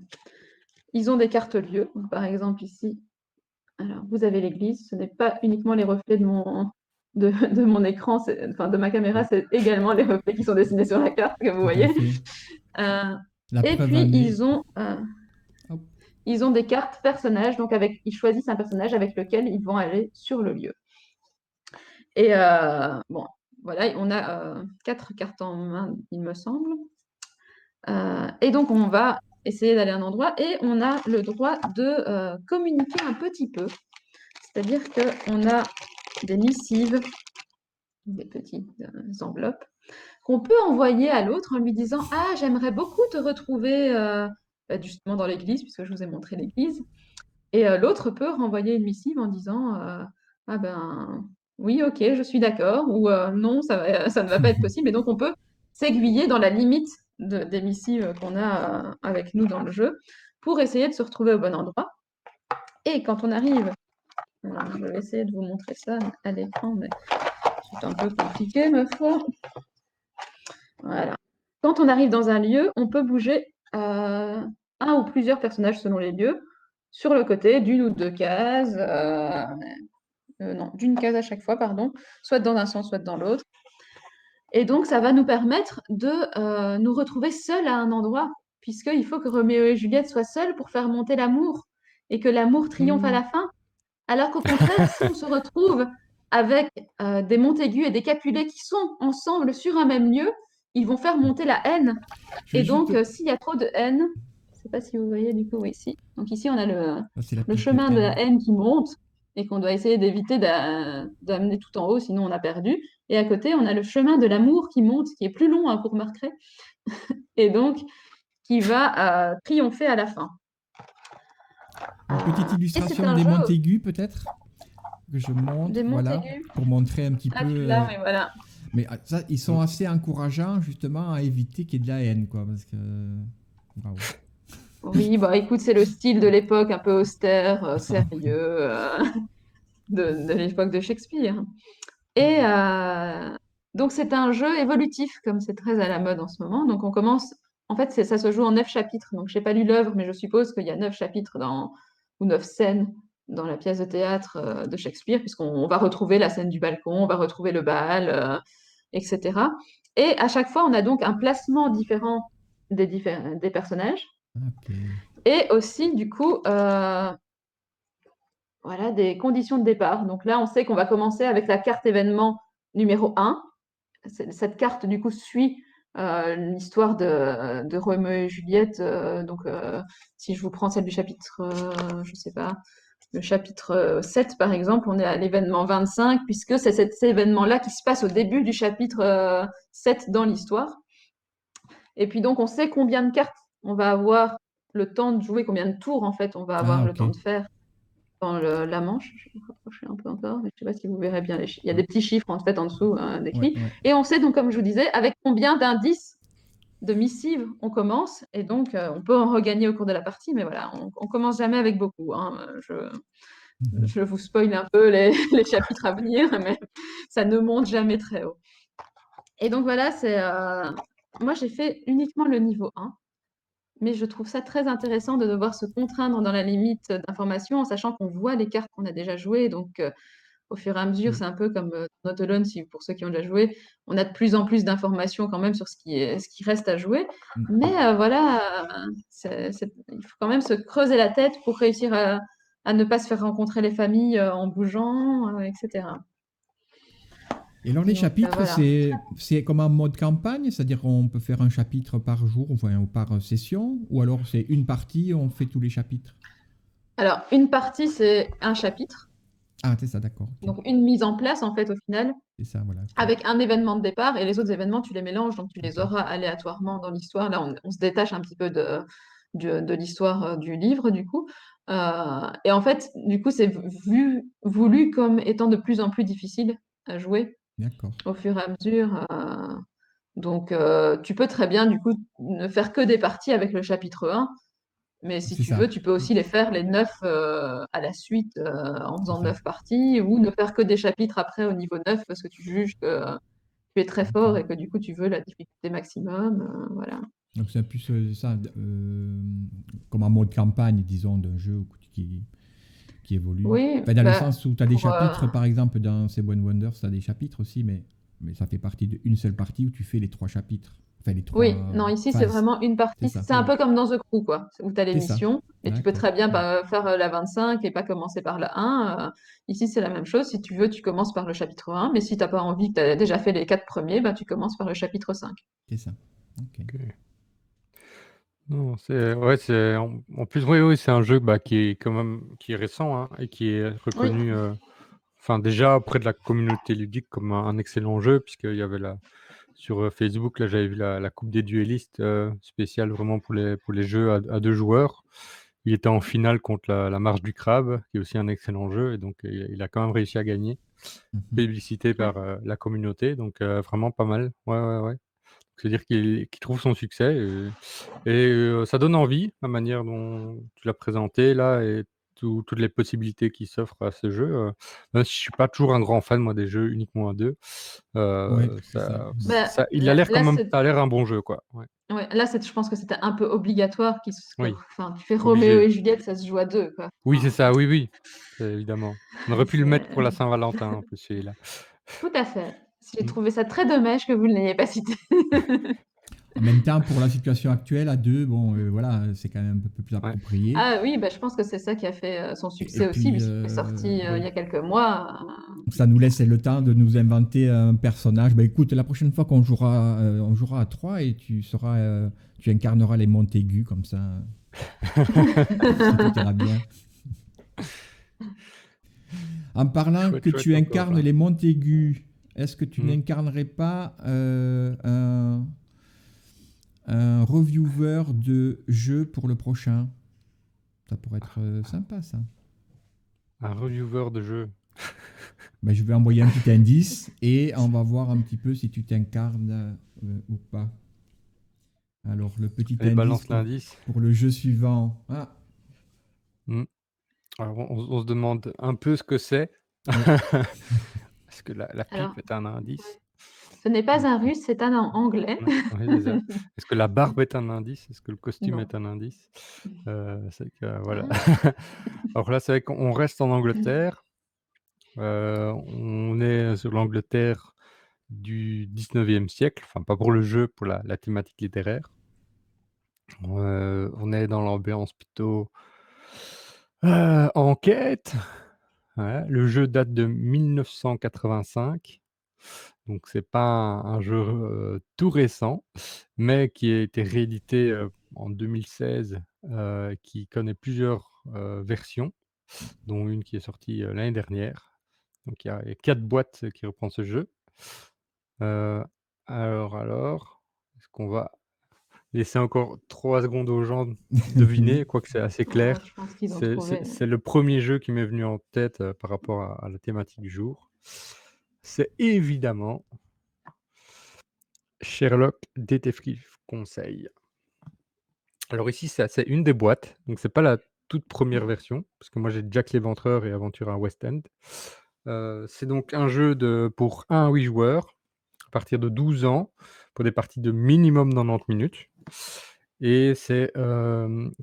ils ont des cartes lieux. Donc, par exemple, ici, alors, vous avez l'église. Ce n'est pas uniquement les reflets de mon écran, enfin de ma caméra, c'est également les reflets qui sont dessinés sur la carte que vous voyez. Et puis, ils ont des cartes personnages, donc ils choisissent un personnage avec lequel ils vont aller sur le lieu. Et bon, voilà, on a 4 cartes en main, il me semble. Et donc, on va essayer d'aller à un endroit et on a le droit de communiquer un petit peu. C'est-à-dire qu'on a des missives, des petites enveloppes, qu'on peut envoyer à l'autre en lui disant « Ah, j'aimerais beaucoup te retrouver justement dans l'église, puisque je vous ai montré l'église. » Et l'autre peut renvoyer une missive en disant « Ah ben, oui, ok, je suis d'accord » ou « Non, ça ne va pas être possible. » Et donc, on peut s'aiguiller dans la limite des missives qu'on a avec nous dans le jeu pour essayer de se retrouver au bon endroit. Et quand on arrive, alors, je vais essayer de vous montrer ça à l'écran, mais c'est un peu compliqué, ma foi. Voilà. Quand on arrive dans un lieu, on peut bouger un ou plusieurs personnages selon les lieux sur le côté d'une ou deux cases. Non, d'une case à chaque fois, pardon, soit dans un sens, soit dans l'autre. Et donc, ça va nous permettre de nous retrouver seuls à un endroit, puisqu'il faut que Roméo et Juliette soient seuls pour faire monter l'amour et que l'amour triomphe à la fin. Alors qu'au contraire, si on se retrouve avec des Montaigu et des Capulet qui sont ensemble sur un même lieu, ils vont faire monter la haine. Je vais Et donc, juste- s'il y a trop de haine, je ne sais pas si vous voyez du coup, oui, ici. Donc ici, on a Ah, c'est la le piste chemin de la haine. haine qui monte et qu'on doit essayer d'éviter d'amener tout en haut, sinon on a perdu. Et à côté, on a le chemin de l'amour qui monte, qui est plus long, hein, vous remarquerez, et donc qui va triompher à la fin. Une petite Et c'est illustration un des jeu Montaigu, peut-être, que je montre, des voilà, Montaigu. pour montrer un petit Ah, peu. tu l'as, oui, voilà. Mais ça, ils sont assez encourageants, justement, à éviter qu'il y ait de la haine, quoi, parce que. Bravo. Oui, bah écoute, c'est le style de l'époque un peu austère, sérieux, de l'époque de Shakespeare. Et donc c'est un jeu évolutif, comme c'est très à la mode en ce moment. Donc on commence, en fait, ça se joue en 9 chapitres. Donc je n'ai pas lu l'œuvre, mais je suppose qu'il y a 9 chapitres ou 9 scènes dans la pièce de théâtre de Shakespeare, puisqu'on va retrouver la scène du balcon, on va retrouver le bal, etc. Et à chaque fois, on a donc un placement différent des personnages. Ok. Et aussi, du coup, voilà, des conditions de départ. Donc là, on sait qu'on va commencer avec la carte événement numéro 1. Cette carte, du coup, suit l'histoire de Roméo et Juliette. Si je vous prends celle du chapitre, je ne sais pas, le chapitre 7, par exemple, on est à l'événement 25, puisque c'est cet événement-là qui se passe au début du chapitre 7 dans l'histoire. Et puis donc, on sait combien de cartes on va avoir le temps de jouer, combien de tours, en fait, on va avoir le Ok. temps de faire dans la manche. Je vais me rapprocher un peu encore, mais je ne sais pas si vous verrez bien les chiffres. Il y a des petits chiffres, en fait, en dessous décrits. Ouais. Et on sait donc, comme je vous disais, avec combien d'indices de missives on commence. Et donc, on peut en regagner au cours de la partie, mais voilà, on commence jamais avec beaucoup. Hein. Je vous spoil un peu les chapitres à venir, mais ça ne monte jamais très haut. Et donc voilà, moi j'ai fait uniquement le niveau 1, mais je trouve ça très intéressant de devoir se contraindre dans la limite d'information, en sachant qu'on voit les cartes qu'on a déjà jouées. Donc au fur et à mesure, c'est un peu comme Not Alone, pour ceux qui ont déjà joué, on a de plus en plus d'informations quand même sur ce qui reste à jouer. Mais voilà, il faut quand même se creuser la tête pour réussir à ne pas se faire rencontrer les familles en bougeant, etc. Et alors, les Donc, chapitres, voilà. c'est comme un mode campagne, c'est-à-dire on peut faire un chapitre par jour, enfin, ou par session, ou alors c'est une partie, on fait tous les chapitres. Alors, une partie, c'est un chapitre. Ah, c'est ça, d'accord. Ok. Donc, une mise en place, en fait, au final, C'est ça, voilà. Ok. avec un événement de départ, et les autres événements, tu les mélanges, donc tu les Ok. auras aléatoirement dans l'histoire. Là, on se détache un petit peu de l'histoire du livre, du coup. Et en fait, du coup, c'est voulu comme étant de plus en plus difficile à jouer D'accord. au fur et à mesure. Donc, tu peux très bien, du coup, ne faire que des parties avec le chapitre 1. Mais si C'est tu ça. veux, tu peux aussi les faire les 9 à la suite en faisant C'est ça. 9 parties ou ne faire que des chapitres après au niveau 9 parce que tu juges que tu es très fort et que du coup tu veux la difficulté maximum. Voilà. Donc c'est plus ça, comme un mode campagne, disons, d'un jeu qui évolue. Oui, Enfin, dans le bah, sens où tu as des pour, chapitres, par exemple, dans Seven Wonders, tu as des chapitres aussi, mais ça fait partie d'une seule partie où tu fais les 3 chapitres. Enfin, les 3 oui, non, ici c'est phases. vraiment une partie. C'est ça. C'est un peu comme dans The Crew, quoi, où tu as les C'est ça. missions et tu peux D'accord. très bien faire la 25 et pas commencer par la 1. Ici, c'est la même chose. Si tu veux, tu commences par le chapitre 1, mais si tu n'as pas envie, que tu as déjà fait les 4 premiers, bah, tu commences par le chapitre 5. C'est ça. Ok. Ok. Non, en plus, oui, c'est un jeu qui est quand même qui est récent, hein, et qui est reconnu, enfin déjà auprès de la communauté ludique comme un excellent jeu, puisqu'il y avait sur Facebook, là j'avais vu la Coupe des duellistes spéciale vraiment pour les jeux à 2 joueurs. Il était en finale contre la Marche du Crabe, qui est aussi un excellent jeu, et donc il a quand même réussi à gagner, Mhm. plébiscité par la communauté, donc vraiment pas mal. Ouais. C'est-à-dire qu'il trouve son succès et ça donne envie, la manière dont tu l'as présenté là et toutes les possibilités qui s'offrent à ce jeu. Même si je suis pas toujours un grand fan, moi, des jeux uniquement à 2, Ouais, c'est ça. Bah, il a l'air quand là, même ça a l'air un bon jeu, quoi. Ouais. ouais, là, je pense que c'était un peu obligatoire. Oui, Enfin, tu fais Roméo obligé. et Juliette, ça se joue à deux, quoi. Oui, c'est Enfin, ça, oui, oui, évidemment. On aurait pu le mettre pour la c'est- Saint-Valentin, en plus, celui-là. Tout à fait. J'ai Mmh. trouvé ça très dommage que vous ne l'ayez pas cité. En même temps, pour la situation actuelle, à deux, bon, voilà, c'est quand même un peu plus Ouais. approprié. Ah oui, bah, je pense que c'est ça qui a fait son Et succès aussi, puis, puisqu'il est sorti il y a quelques mois. ça nous laisse le temps de nous inventer un personnage. Ben, écoute, la prochaine fois on jouera à trois et tu incarneras les Montaigu comme ça. Si tout ira bien. En parlant Chouette, que chouette tu encore, incarnes hein. les Montaigu, est-ce que tu Mmh. n'incarnerais pas un reviewer de jeu pour le prochain? Ça pourrait être sympa, ça. Un reviewer de jeu. Ben, je vais envoyer un petit indice et on va voir un petit peu si tu t'incarnes ou pas. Alors, le petit Allez, indice balance l'indice. pour le jeu suivant. Ah, Mmh. Alors, on se demande un peu ce que c'est. Est-ce que la pipe Alors, est un indice? ce n'est pas un russe, c'est un anglais. Ouais, oui, c'est ça. Est-ce que la barbe est un indice? Est-ce que le costume Non. est un indice? C'est que voilà. Ah. Alors là, c'est vrai qu'on reste en Angleterre. On est sur l'Angleterre du 19e siècle, enfin pas pour le jeu, pour la thématique littéraire. On est dans l'ambiance plutôt, enquête. Ouais, le jeu date de 1985, donc c'est pas un jeu, tout récent, mais qui a été réédité, en 2016, qui connaît plusieurs, versions, dont une qui est sortie, l'année dernière. Donc il y a 4 boîtes qui reprend ce jeu. Heu, alors, est-ce qu'on va laisser encore 3 secondes aux gens de deviner? Quoique c'est assez Oh, clair. je pense qu'ils ont C'est trouvé. c'est c'est le premier jeu qui m'est venu en tête, par rapport à la thématique du jour. C'est évidemment Sherlock Détective Conseil. Alors ici, c'est une des boîtes, donc c'est pas la toute première version, parce que moi j'ai Jack l'Éventreur et Aventure à West End. C'est donc un jeu pour 1 à 8 joueurs, à partir de 12 ans, pour des parties de minimum 90 minutes et c'est,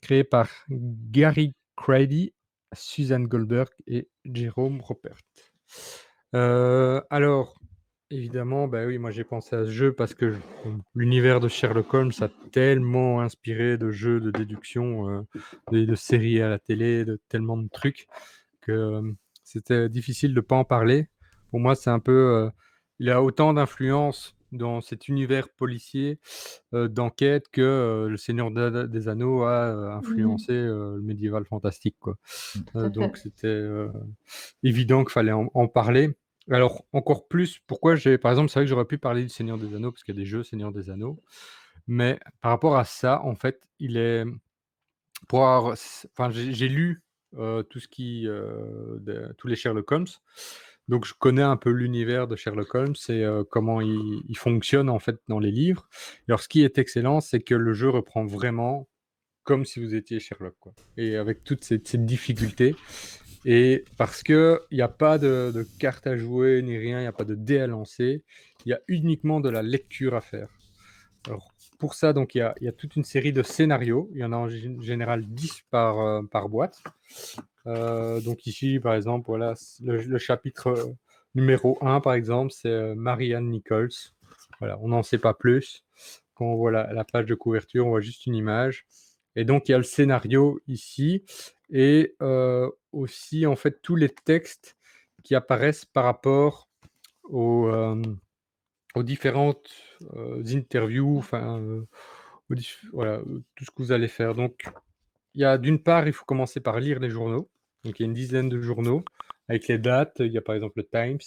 créé par Gary Crady, Susan Goldberg et Jerome Roppert. Alors évidemment, bah, oui, moi j'ai pensé à ce jeu parce que l'univers de Sherlock Holmes a tellement inspiré de jeux de déduction, de séries à la télé, de tellement de trucs que, c'était difficile de pas en parler. Pour moi, c'est un peu, il a autant d'influence dans cet univers policier, d'enquête que, Le Seigneur des Anneaux a, Mhm, influencé, le médiéval fantastique, quoi. tout à Donc fait. c'était, évident qu'il fallait en parler. Alors encore plus, pourquoi par exemple, c'est vrai que j'aurais pu parler du Seigneur des Anneaux parce qu'il y a des jeux Seigneur des Anneaux, mais par rapport à ça, en fait, il est pour avoir enfin, j'ai lu, tout ce qui, tous les Sherlock Holmes, donc je connais un peu l'univers de Sherlock Holmes et comment il fonctionne, en fait, dans les livres. Alors ce qui est excellent, c'est que le jeu reprend vraiment comme si vous étiez Sherlock, quoi, et avec toutes ces difficultés et parce qu'il y a pas de cartes à jouer ni rien, il y a pas de dés à lancer, il y a uniquement de la lecture à faire. Alors, pour ça, donc, il y a toute une série de scénarios. Il y en a en général 10 par boîte. Donc ici, par exemple, voilà, le chapitre numéro 1, par exemple, c'est Marianne Nichols. Voilà, on n'en sait pas plus. Quand on voit la page de couverture, on voit juste une image. Et donc, il y a le scénario ici et aussi, en fait, tous les textes qui apparaissent par rapport aux, aux différentes, interviews, enfin, voilà, tout ce que vous allez faire. Donc, il y a d'une part, il faut commencer par lire les journaux. Donc il y a une dizaine de journaux avec les dates. Il y a par exemple le Times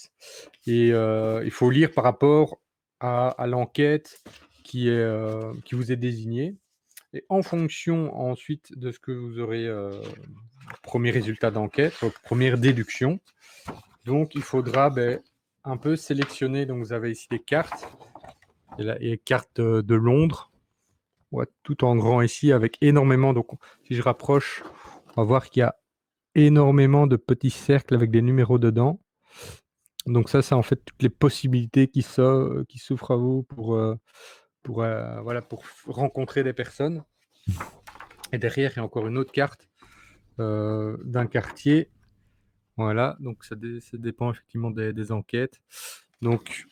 et il faut lire par rapport à l'enquête qui vous est désignée et en fonction ensuite de ce que vous aurez, premier résultat d'enquête, votre première déduction, donc il faudra, un peu sélectionner donc vous avez ici des cartes Et la carte de Londres, ouais, tout en grand ici, avec énormément. Donc, si je rapproche, on va voir qu'il y a énormément de petits cercles avec des numéros dedans. Donc ça, c'est en fait toutes les possibilités qui s'offrent à vous voilà, pour rencontrer des personnes. Et derrière, il y a encore une autre carte d'un quartier. Voilà, donc ça dépend effectivement des enquêtes. Donc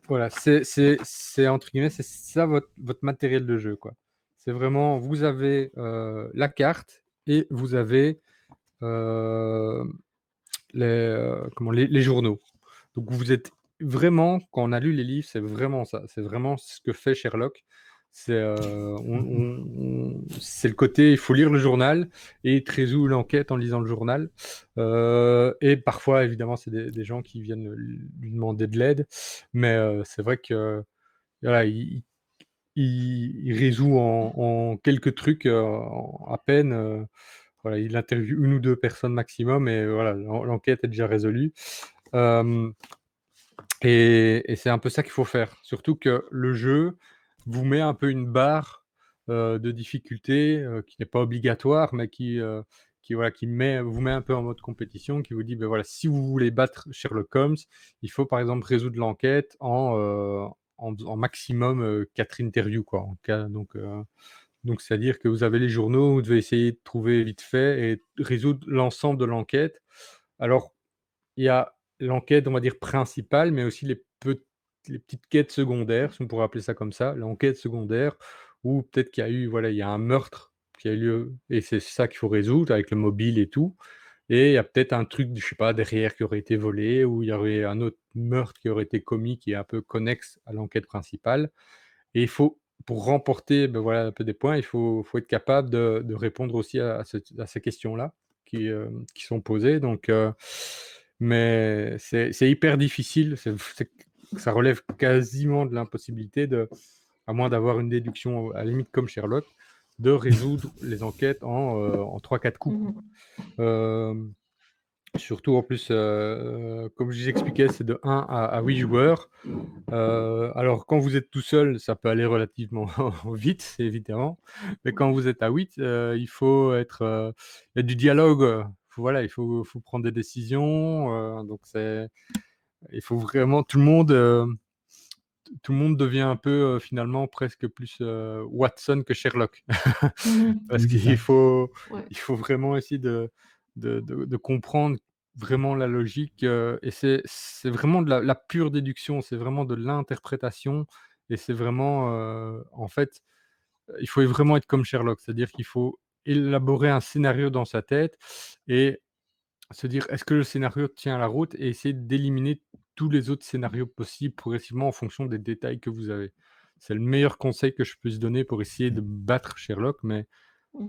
voilà, c'est entre guillemets, c'est ça votre matériel de jeu, quoi. C'est vraiment, vous avez la carte et vous avez euh, les journaux. Donc vous êtes vraiment, quand on a lu les livres, c'est vraiment ça. C'est vraiment ce que fait Sherlock. C'est le côté, il faut lire le journal et il te résout l'enquête en lisant le journal. Et parfois, évidemment, c'est des gens qui viennent lui demander de l'aide. Mais c'est vrai que voilà, il résout en quelques trucs à peine. Voilà, il interviewe une ou deux personnes maximum et voilà, l'enquête est déjà résolue. Euh, et c'est un peu ça qu'il faut faire. Surtout que le jeu vous met un peu une barre de difficulté qui n'est pas obligatoire, mais voilà, vous met un peu en mode compétition, qui vous dit, ben voilà, si vous voulez battre Sherlock Holmes, il faut par exemple résoudre l'enquête en maximum 4 interviews, quoi. Donc c'est-à-dire que vous avez les journaux, vous devez essayer de trouver vite fait et résoudre l'ensemble de l'enquête. Alors, il y a l'enquête, on va dire, principale, mais aussi les petites quêtes secondaires, si on pourrait appeler ça comme ça, l'enquête secondaire, où peut-être qu'il y a eu, voilà, il y a un meurtre qui a eu lieu, et c'est ça qu'il faut résoudre avec le mobile et tout. Et il y a peut-être un truc, je sais pas, derrière qui aurait été volé, ou il y aurait un autre meurtre qui aurait été commis qui est un peu connexe à l'enquête principale. Et il faut, pour remporter ben voilà, un peu des points, faut être capable de répondre aussi à ces questions-là qui sont posées. Donc, mais c'est hyper difficile. Ça relève quasiment de l'impossibilité, à moins d'avoir une déduction à la limite comme Sherlock, de résoudre les enquêtes en 3-4 coups. Euh, Surtout en plus, comme je vous expliquais, c'est de 1 à 8 joueurs. Alors quand vous êtes tout seul, ça peut aller relativement vite, évidemment. Mais quand vous êtes à 8, il faut il y a du dialogue, voilà, il faut prendre des décisions, donc il faut vraiment tout le monde devient un peu, finalement presque plus, Watson que Sherlock. Parce Oui, c'est qu'il ça. faut Ouais. il faut vraiment essayer de comprendre vraiment la logique, et c'est vraiment de la pure déduction, c'est vraiment de l'interprétation et c'est vraiment, en fait, il faut vraiment être comme Sherlock. C'est-à-dire qu'il faut élaborer un scénario dans sa tête et se dire: «Est-ce que le scénario tient la route?» et essayer d'éliminer tous les autres scénarios possibles progressivement en fonction des détails que vous avez. C'est le meilleur conseil que je puisse donner pour essayer de battre Sherlock, mais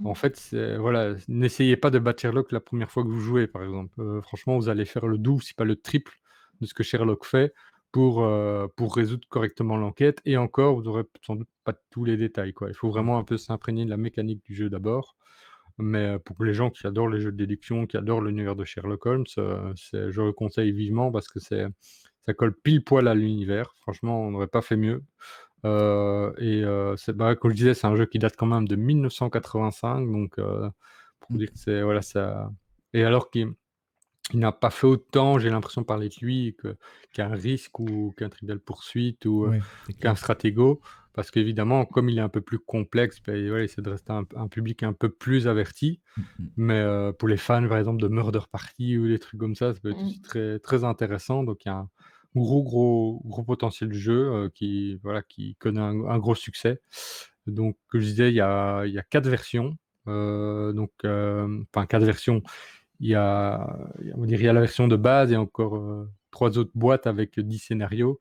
en fait, voilà, n'essayez pas de battre Sherlock la première fois que vous jouez, par exemple. Franchement, vous allez faire le double, si pas le triple de ce que Sherlock fait pour résoudre correctement l'enquête et encore, vous aurez sans doute pas tous les détails, quoi. Il faut vraiment un peu s'imprégner de la mécanique du jeu d'abord, mais pour les gens qui adorent les jeux de déduction, qui adorent l'univers de Sherlock Holmes, je le conseille vivement parce que ça colle pile poil à l'univers. Franchement, on n'aurait pas fait mieux. Comme je disais, c'est un jeu qui date quand même de 1985, donc pour dire que c'est voilà ça. Et alors qu'il n'a pas fait autant, j'ai l'impression de parler de lui, qu'un Risk ou qu'un Trivial Pursuit ou Ouais, c'est qu'un clair. Stratego, parce qu'évidemment, comme il est un peu plus complexe, ben, voilà, il essaie de rester un public un peu plus averti. Mais pour les fans, par exemple, de Murder Party ou des trucs comme ça peut être aussi très, très intéressant. Donc il y a un gros potentiel du jeu voilà, qui connaît un gros succès. Donc, comme je disais, il y a 4 versions. Enfin, 4 versions. On va dire, il y a la version de base et encore 3 autres boîtes avec 10 scénarios.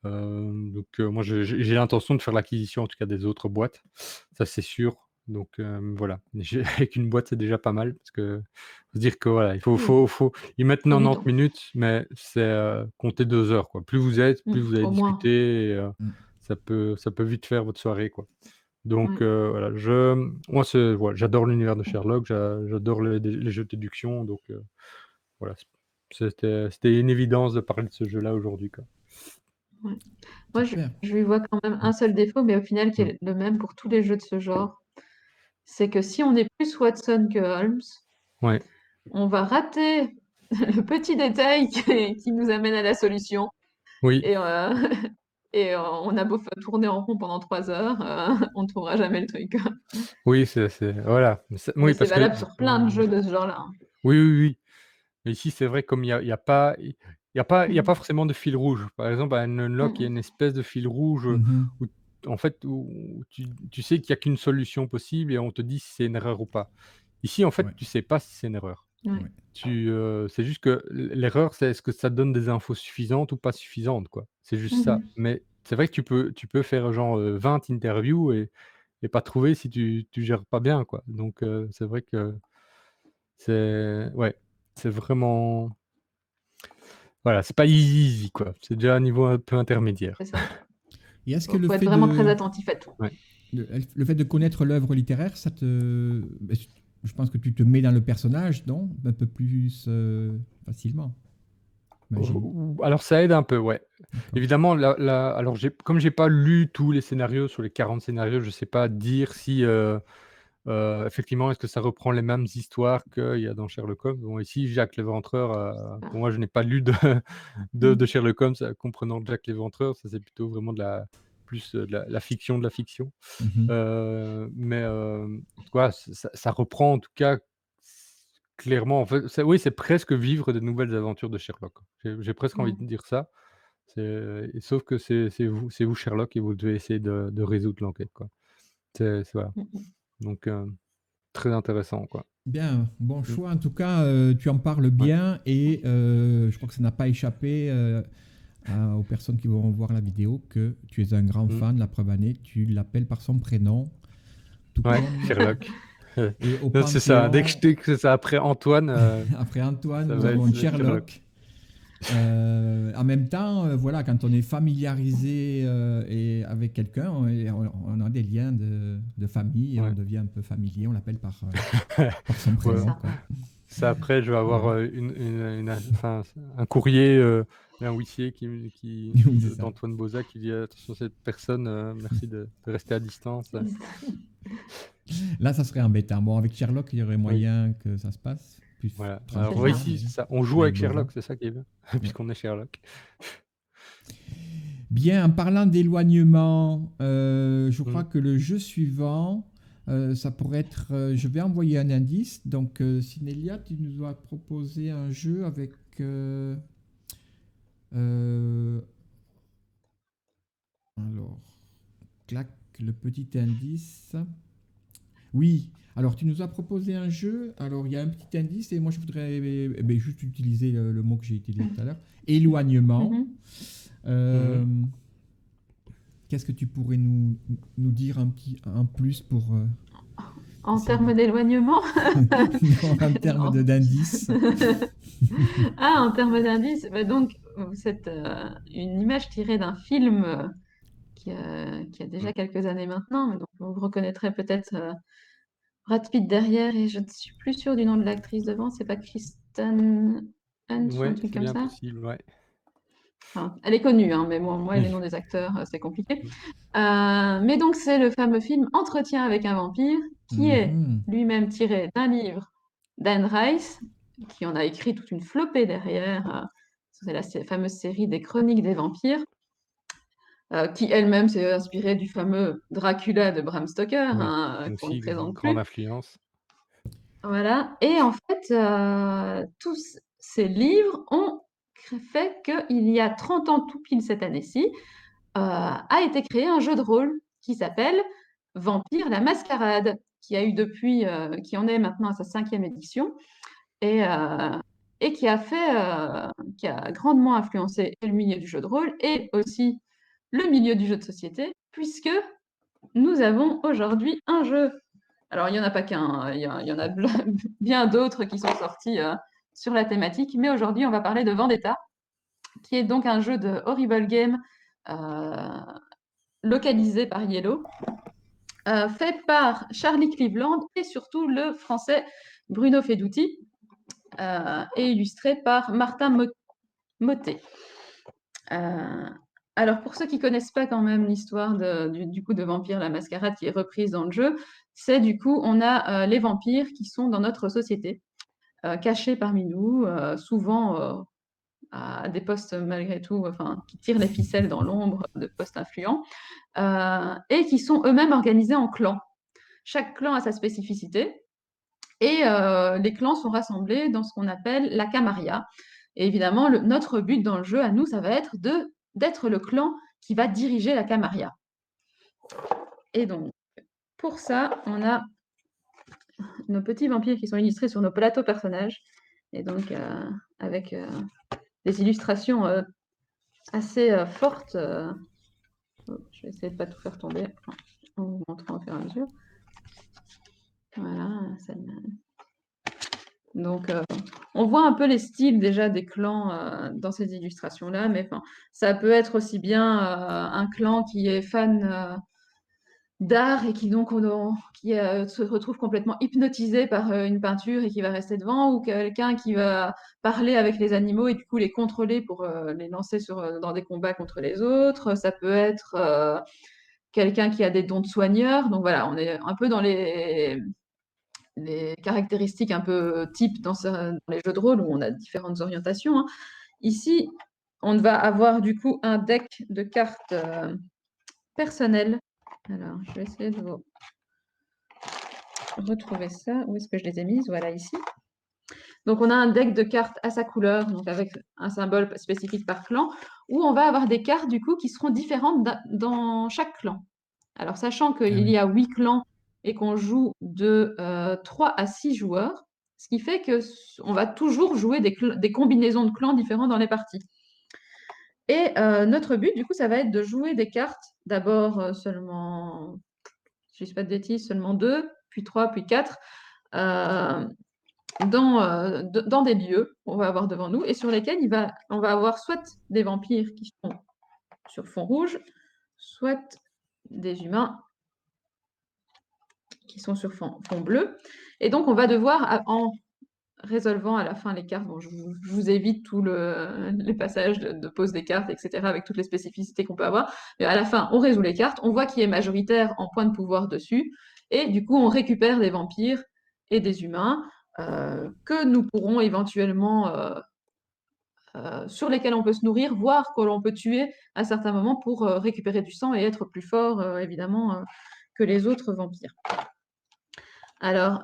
Moi, j'ai l'intention de faire l'acquisition, en tout cas, des autres boîtes. Ça, c'est sûr. Donc, voilà. Avec une boîte, c'est déjà pas mal parce que faut se dire que voilà, faut y mettre Faut du 90 temps. minutes, mais c'est compter 2 heures, quoi. Plus vous êtes, plus vous allez Au moins. discuter et, Mm. ça peut vite faire votre soirée, quoi. Donc, Ouais. voilà, moi, voilà, j'adore l'univers de Sherlock, j'adore les jeux de déduction, donc, voilà, c'était une évidence de parler de ce jeu-là aujourd'hui, quoi. Ouais. Moi, Super. je lui vois quand même un seul défaut, mais au final, qui est le même pour tous les jeux de ce genre. C'est que si on est plus Watson que Holmes, Ouais. on va rater le petit détail qui nous amène à la solution. Oui. Et, on a beau tourner en rond pendant 3 heures, on ne trouvera jamais le truc. Oui, voilà. Mais Oui, c'est parce que valable sur plein de jeux de ce genre-là. oui, oui, oui. Mais ici, c'est vrai, comme il y a Mhm. pas forcément de fil rouge. Par exemple, à un unlock, il y a Mhm. une espèce de fil rouge, Mhm. où en fait, où tu sais qu'il y a qu'une solution possible et on te dit si c'est une erreur ou pas. Ici, en fait, Ouais, tu sais pas si c'est une erreur. Ouais. ouais. C'est juste que l'erreur, c'est est-ce que ça donne des infos suffisantes ou pas suffisantes, quoi. C'est juste ça. Mhm. Mais c'est vrai que tu peux faire genre, 20 interviews et pas trouver si tu gères pas bien, quoi. Donc c'est vrai que ouais, c'est vraiment voilà, c'est pas easy, easy, quoi. C'est déjà un niveau un peu intermédiaire. C'est ça. Et est-ce que Il le faut être fait vraiment très de, attentif à tout. Ouais. le fait de connaître l'œuvre littéraire, ça te, je pense que tu te mets dans le personnage, non? Un peu plus facilement, j'imagine. Alors ça aide un peu, ouais. D'accord. Évidemment, alors comme j'ai pas lu tous les scénarios, sur les 40 scénarios, je sais pas dire si, effectivement, est-ce que ça reprend les mêmes histoires qu'il y a dans Sherlock Holmes? Bon, ici, Jack l'Éventreur, Ah. bon, moi, je n'ai pas lu de de Mhm. Sherlock Holmes, comprenant Jack l'Éventreur. Ça, c'est plutôt vraiment de la fiction de la fiction. Mhm. Mais, quoi, ça reprend en tout cas clairement, en fait, oui, c'est presque vivre de nouvelles aventures de Sherlock. J'ai presque envie Ouais. de dire ça. Sauf que c'est vous Sherlock et vous devez essayer de résoudre l'enquête, quoi. Voilà, Mhm. donc très intéressant, quoi. Bien, bon Mmh. choix. En tout cas, tu en parles Ouais. bien et je crois que ça n'a pas échappé aux personnes qui vont voir la vidéo que tu es un grand Mmh. fan. La preuve en est, tu l'appelles par son prénom, tout Ouais, comme Sherlock. et au Non, c'est ça, Panthéon. dès que c'est ça après Antoine, Après Antoine, ça nous va être avons ça va être Sherlock. Sherlock. En même temps, voilà, quand on est familiarisé et avec quelqu'un, on a des liens de famille et on Ouais. devient un peu familier. On l'appelle par son Ouais. prénom, ça. quoi. Ça après je vais avoir, Voilà. enfin, un courrier, un huissier Oui, c'est ça. d'Antoine Boza qui dit: «Attention cette personne, merci de rester à distance». Là, ça serait embêtant. Bon, avec Sherlock, il y aurait Oui, moyen que ça se passe plus voilà. Alors C'est ouais, tranquillement, ça. ici, mais c'est ça, on joue avec avec Boza. Sherlock, c'est ça qui est bien, Ouais. puisqu'on est Sherlock. Bien, en parlant d'éloignement, je crois Mmh. que le jeu suivant, ça pourrait être. Je vais envoyer un indice. Donc, Sinélia, tu nous as proposé un jeu avec. Euh, alors, clac, le petit indice. Oui, alors tu nous as proposé un jeu. Alors, il y a un petit indice et moi, je voudrais juste utiliser le mot que j'ai utilisé tout à l'heure. Éloignement. Mhm. Mmh. Euh, Qu'est-ce que tu pourrais nous dire un plus pour En essayer de... termes d'éloignement, Non, en termes non. d'indices. Ah, en termes d'indices, bah donc, c'est une image tirée d'un film qui a déjà Mmh. quelques années maintenant, mais donc vous reconnaîtrez peut-être Brad Pitt derrière, et je ne suis plus sûre du nom de l'actrice devant, c'est pas Kristen Hunt ou un Ouais, truc c'est comme bien ça? possible, ouais. Enfin, elle est connue, hein, mais moi, les Mmh. noms des acteurs, c'est compliqué. Mmh. Mais donc, c'est le fameux film Entretien avec un vampire, qui est Mhm. lui-même tiré d'un livre d'Anne Rice, qui en a écrit toute une flopée derrière. C'est la fameuse série des Chroniques des vampires, qui elle-même s'est inspirée du fameux Dracula de Bram Stoker, Oui, hein, qu'on ne aussi présente grande plus. influence. Voilà. Et en fait, tous ces livres ont fait qu'il y a 30 ans tout pile cette année-ci, a été créé un jeu de rôle qui s'appelle Vampire la Mascarade, qui a eu depuis, qui en est maintenant à sa 5e édition et, qui a fait, qui a grandement influencé le milieu du jeu de rôle et aussi le milieu du jeu de société, puisque nous avons aujourd'hui un jeu. Alors, il n'y en a pas qu'un, hein, il y en a bien d'autres qui sont sortis sur la thématique, mais aujourd'hui, on va parler de Vendetta, qui est donc un jeu de Horrible Game euh, localisé par Yellow, fait par Charlie Cleveland et surtout le français Bruno Feduti, et illustré par Martin Motet. Alors, pour ceux qui connaissent pas quand même l'histoire du coup de Vampire la Mascarade qui est reprise dans le jeu, c'est du coup, on a les vampires qui sont dans notre société, cachés parmi nous, souvent à des postes malgré tout, enfin, qui tirent les ficelles dans l'ombre de postes influents, et qui sont eux-mêmes organisés en clans. Chaque clan a sa spécificité, et les clans sont rassemblés dans ce qu'on appelle la Camarilla. Et évidemment, notre but dans le jeu, à nous, ça va être d'être le clan qui va diriger la Camarilla. Et donc, pour ça, on a nos petits vampires qui sont illustrés sur nos plateaux personnages, et donc avec des illustrations assez fortes. Je vais essayer de ne pas tout faire tomber en vous montrant au fur et à mesure. Voilà, donc, on voit un peu les styles déjà des clans dans ces illustrations-là, mais ça peut être aussi bien un clan qui est fan d'art et qui donc se retrouve complètement hypnotisé par une peinture et qui va rester devant, ou quelqu'un qui va parler avec les animaux et du coup les contrôler pour les lancer dans des combats contre les autres. Ça peut être quelqu'un qui a des dons de soigneur. Donc voilà, on est un peu dans les caractéristiques un peu types dans les jeux de rôle où on a différentes orientations, hein. Ici, on va avoir du coup un deck de cartes personnelles. Alors, je vais essayer de vous retrouver ça. Où est-ce que je les ai mises? Voilà, ici. Donc, on a un deck de cartes à sa couleur, donc avec un symbole spécifique par clan, où on va avoir des cartes du coup qui seront différentes dans chaque clan. Alors, sachant qu'il y a 8 clans et qu'on joue de 3 à 6 joueurs, ce qui fait qu'on va toujours jouer des combinaisons de clans différents dans les parties. Et notre but, du coup, ça va être de jouer des cartes, d'abord seulement, si je ne dis pas de bêtises, seulement 2, puis 3, puis 4, dans des lieux qu'on va avoir devant nous et sur lesquels on va avoir soit des vampires qui sont sur fond rouge, soit des humains qui sont sur fond bleu. Et donc, on va devoir, en résolvant à la fin les cartes, bon, je vous évite tous les passages de pose des cartes, etc., avec toutes les spécificités qu'on peut avoir, mais à la fin, on résout les cartes, on voit qui est majoritaire en points de pouvoir dessus, et du coup, on récupère des vampires et des humains que nous pourrons éventuellement, sur lesquels on peut se nourrir, voire que l'on peut tuer à certains moments pour récupérer du sang et être plus fort, évidemment, que les autres vampires. Alors,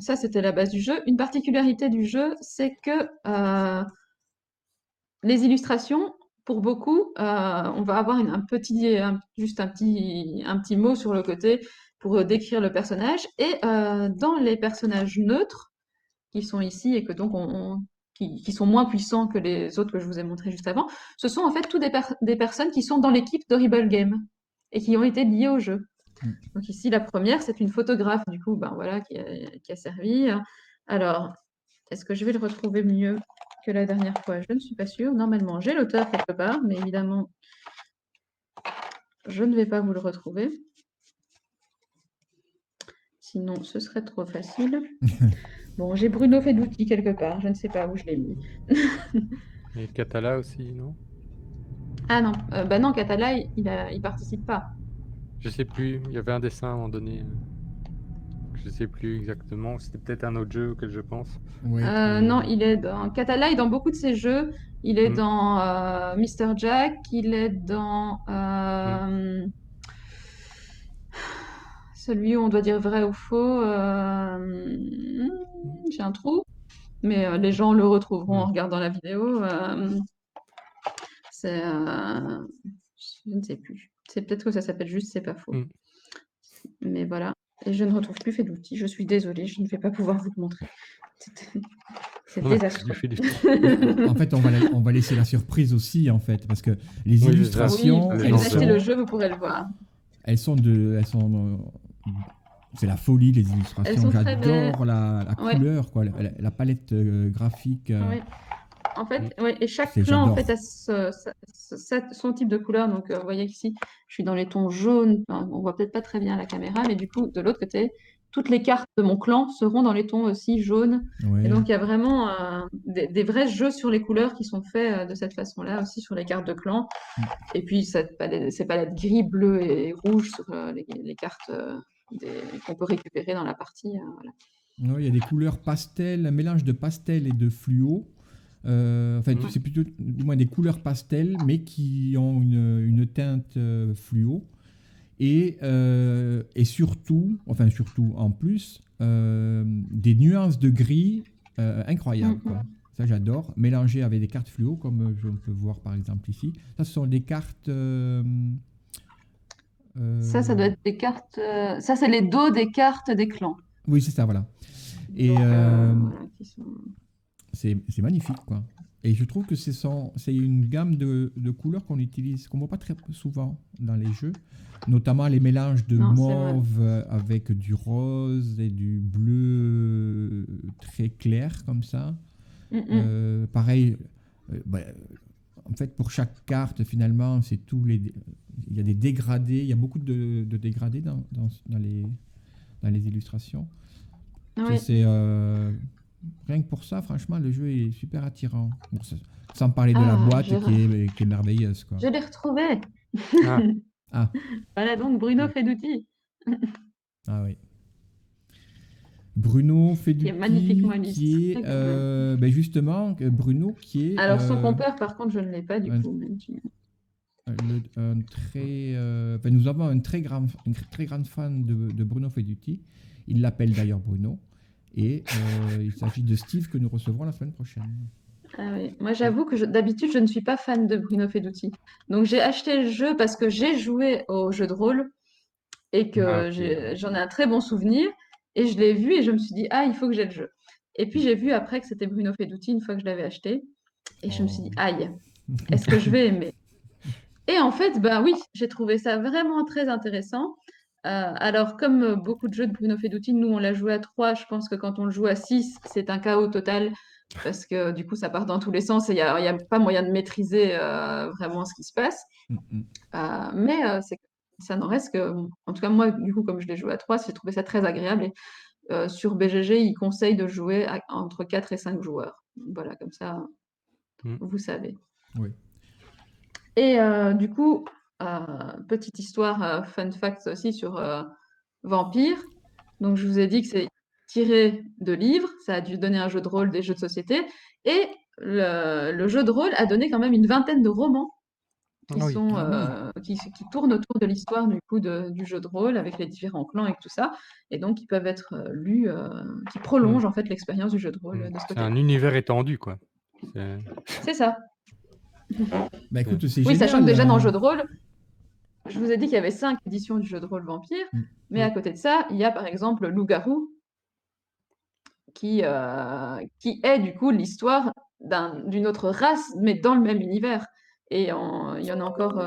ça, c'était la base du jeu. Une particularité du jeu, c'est que les illustrations, pour beaucoup, on va avoir juste un petit mot sur le côté pour décrire le personnage. Et dans les personnages neutres, qui sont ici et que donc qui sont moins puissants que les autres que je vous ai montrés juste avant, ce sont en fait toutes des personnes qui sont dans l'équipe d'Horrible Game et qui ont été liées au jeu. Donc ici, la première, c'est une photographe, du coup, voilà, qui a servi. Alors, est-ce que je vais le retrouver mieux que la dernière fois? Je ne suis pas sûre. Normalement, j'ai l'auteur quelque part, mais évidemment, je ne vais pas vous le retrouver. Sinon, ce serait trop facile. Bon, j'ai Bruno Fedouti quelque part. Je ne sais pas où je l'ai mis. Et Catala aussi, non? Ah non, non, Catala, il participe pas. Je sais plus, il y avait un dessin à un moment donné. Je sais plus exactement, c'était peut-être un autre jeu auquel je pense. Oui. Non, il est dans Catala et dans beaucoup de ses jeux. Il est dans Mr. Jack, il est dans celui où on doit dire vrai ou faux. J'ai un trou, mais les gens le retrouveront en regardant la vidéo. Je ne sais plus. C'est peut-être que ça s'appelle juste C'est pas faux. Mais voilà. Et je ne retrouve plus Fedouti. Je suis désolée, je ne vais pas pouvoir vous le montrer. C'est désastreux. En fait, on va laisser la surprise aussi, en fait, parce que les illustrations, si vous achetez le jeu, vous pourrez le voir. C'est la folie, les illustrations. J'adore la couleur, quoi, la palette graphique. Oui. En fait, et chaque clan en fait, a son type de couleur. Donc, vous voyez qu'ici, je suis dans les tons jaunes. Enfin, on voit peut-être pas très bien à la caméra, mais du coup, de l'autre côté, toutes les cartes de mon clan seront dans les tons aussi jaunes. Et Ouais. donc, il y a vraiment des vrais jeux sur les couleurs qui sont faits de cette façon-là aussi sur les cartes de clan. Mm. Et puis, ces palettes gris, bleu et rouge sur les cartes qu'on peut récupérer dans la partie. Voilà. Ouais, il y a des couleurs pastel, un mélange de pastel et de fluo. Enfin, Ouais. c'est plutôt du moins des couleurs pastel, mais qui ont une teinte fluo. Et surtout, enfin surtout en plus, des nuances de gris incroyables, Mhm. quoi. Ça, j'adore. Mélangées avec des cartes fluo, comme on peut voir par exemple ici. Ça, ce sont des cartes. Ça doit être des cartes. Ça, c'est les dos des cartes des clans. Oui, c'est ça, voilà. Et Donc, voilà, qui sont... c'est magnifique, quoi. Et je trouve que c'est une gamme de couleurs qu'on utilise, qu'on voit pas très souvent dans les jeux, notamment les mélanges de Non, c'est vrai. mauve avec du rose et du bleu très clair comme ça. Pareil, bah, en fait, pour chaque carte, finalement, il y a des dégradés, il y a beaucoup de dégradés dans les illustrations. Oui. Rien que pour ça, franchement, le jeu est super attirant. Bon, sans parler de la Ah, boîte qui est merveilleuse, quoi. je l'ai retrouvé. Ah, Ah, Voilà donc Bruno Feduti, ah oui. Bruno qui est magnifiquement Feduti, qui illustré est quand même. ben justement Bruno, qui est Alors, son compère, par contre, je ne l'ai pas du un, coup. un très. Ben, nous avons une très grande fan de Bruno Feduti. Il l'appelle d'ailleurs Bruno. Et il s'agit de Steve que nous recevrons la semaine prochaine. Ah oui. Moi, j'avoue que d'habitude, je ne suis pas fan de Bruno Feduti. Donc, j'ai acheté le jeu parce que j'ai joué au jeu de rôle et ah, que ok. j'en ai un très bon souvenir. Et je l'ai vu et je me suis dit, ah, il faut que j'ai le jeu. Et puis, j'ai vu après que c'était Bruno Feduti une fois que je l'avais acheté. Et je me suis dit, Oh. aïe, est-ce que je vais aimer? Et en fait, bah oui, j'ai trouvé ça vraiment très intéressant. Alors, comme beaucoup de jeux de Bruno Feduti, nous, on l'a joué à 3. Je pense que quand on le joue à 6, c'est un chaos total parce que du coup, ça part dans tous les sens et il y a pas moyen de maîtriser vraiment ce qui se passe. Mais ça n'en reste que, en tout cas, moi, du coup, comme je l'ai joué à 3, j'ai trouvé ça très agréable. Et sur BGG, ils conseillent de jouer entre 4 et 5 joueurs. Voilà, comme ça, Mm. vous savez. Oui. Et du coup, petite histoire, fun fact aussi sur Vampire. Donc, je vous ai dit que c'est tiré de livres, ça a dû donner un jeu de rôle, des jeux de société. Et le jeu de rôle a donné quand même une vingtaine de romans Ah oui. Ah oui. qui tournent autour de l'histoire du coup du jeu de rôle avec les différents clans et tout ça. Et donc, ils peuvent être lus, qui Mm. prolongent en fait l'expérience du jeu de rôle de ce C'est côté-là. un univers étendu, quoi. C'est- C'est ça. Bah écoute, c'est Oui, sachant que génial. déjà dans le jeu de rôle, je vous ai dit qu'il y avait 5 éditions du jeu de rôle Vampire, mais à Mm. côté de ça, il y a par exemple Loup-garou, qui est du coup l'histoire d'une autre race, mais dans le même univers. Et il y en a encore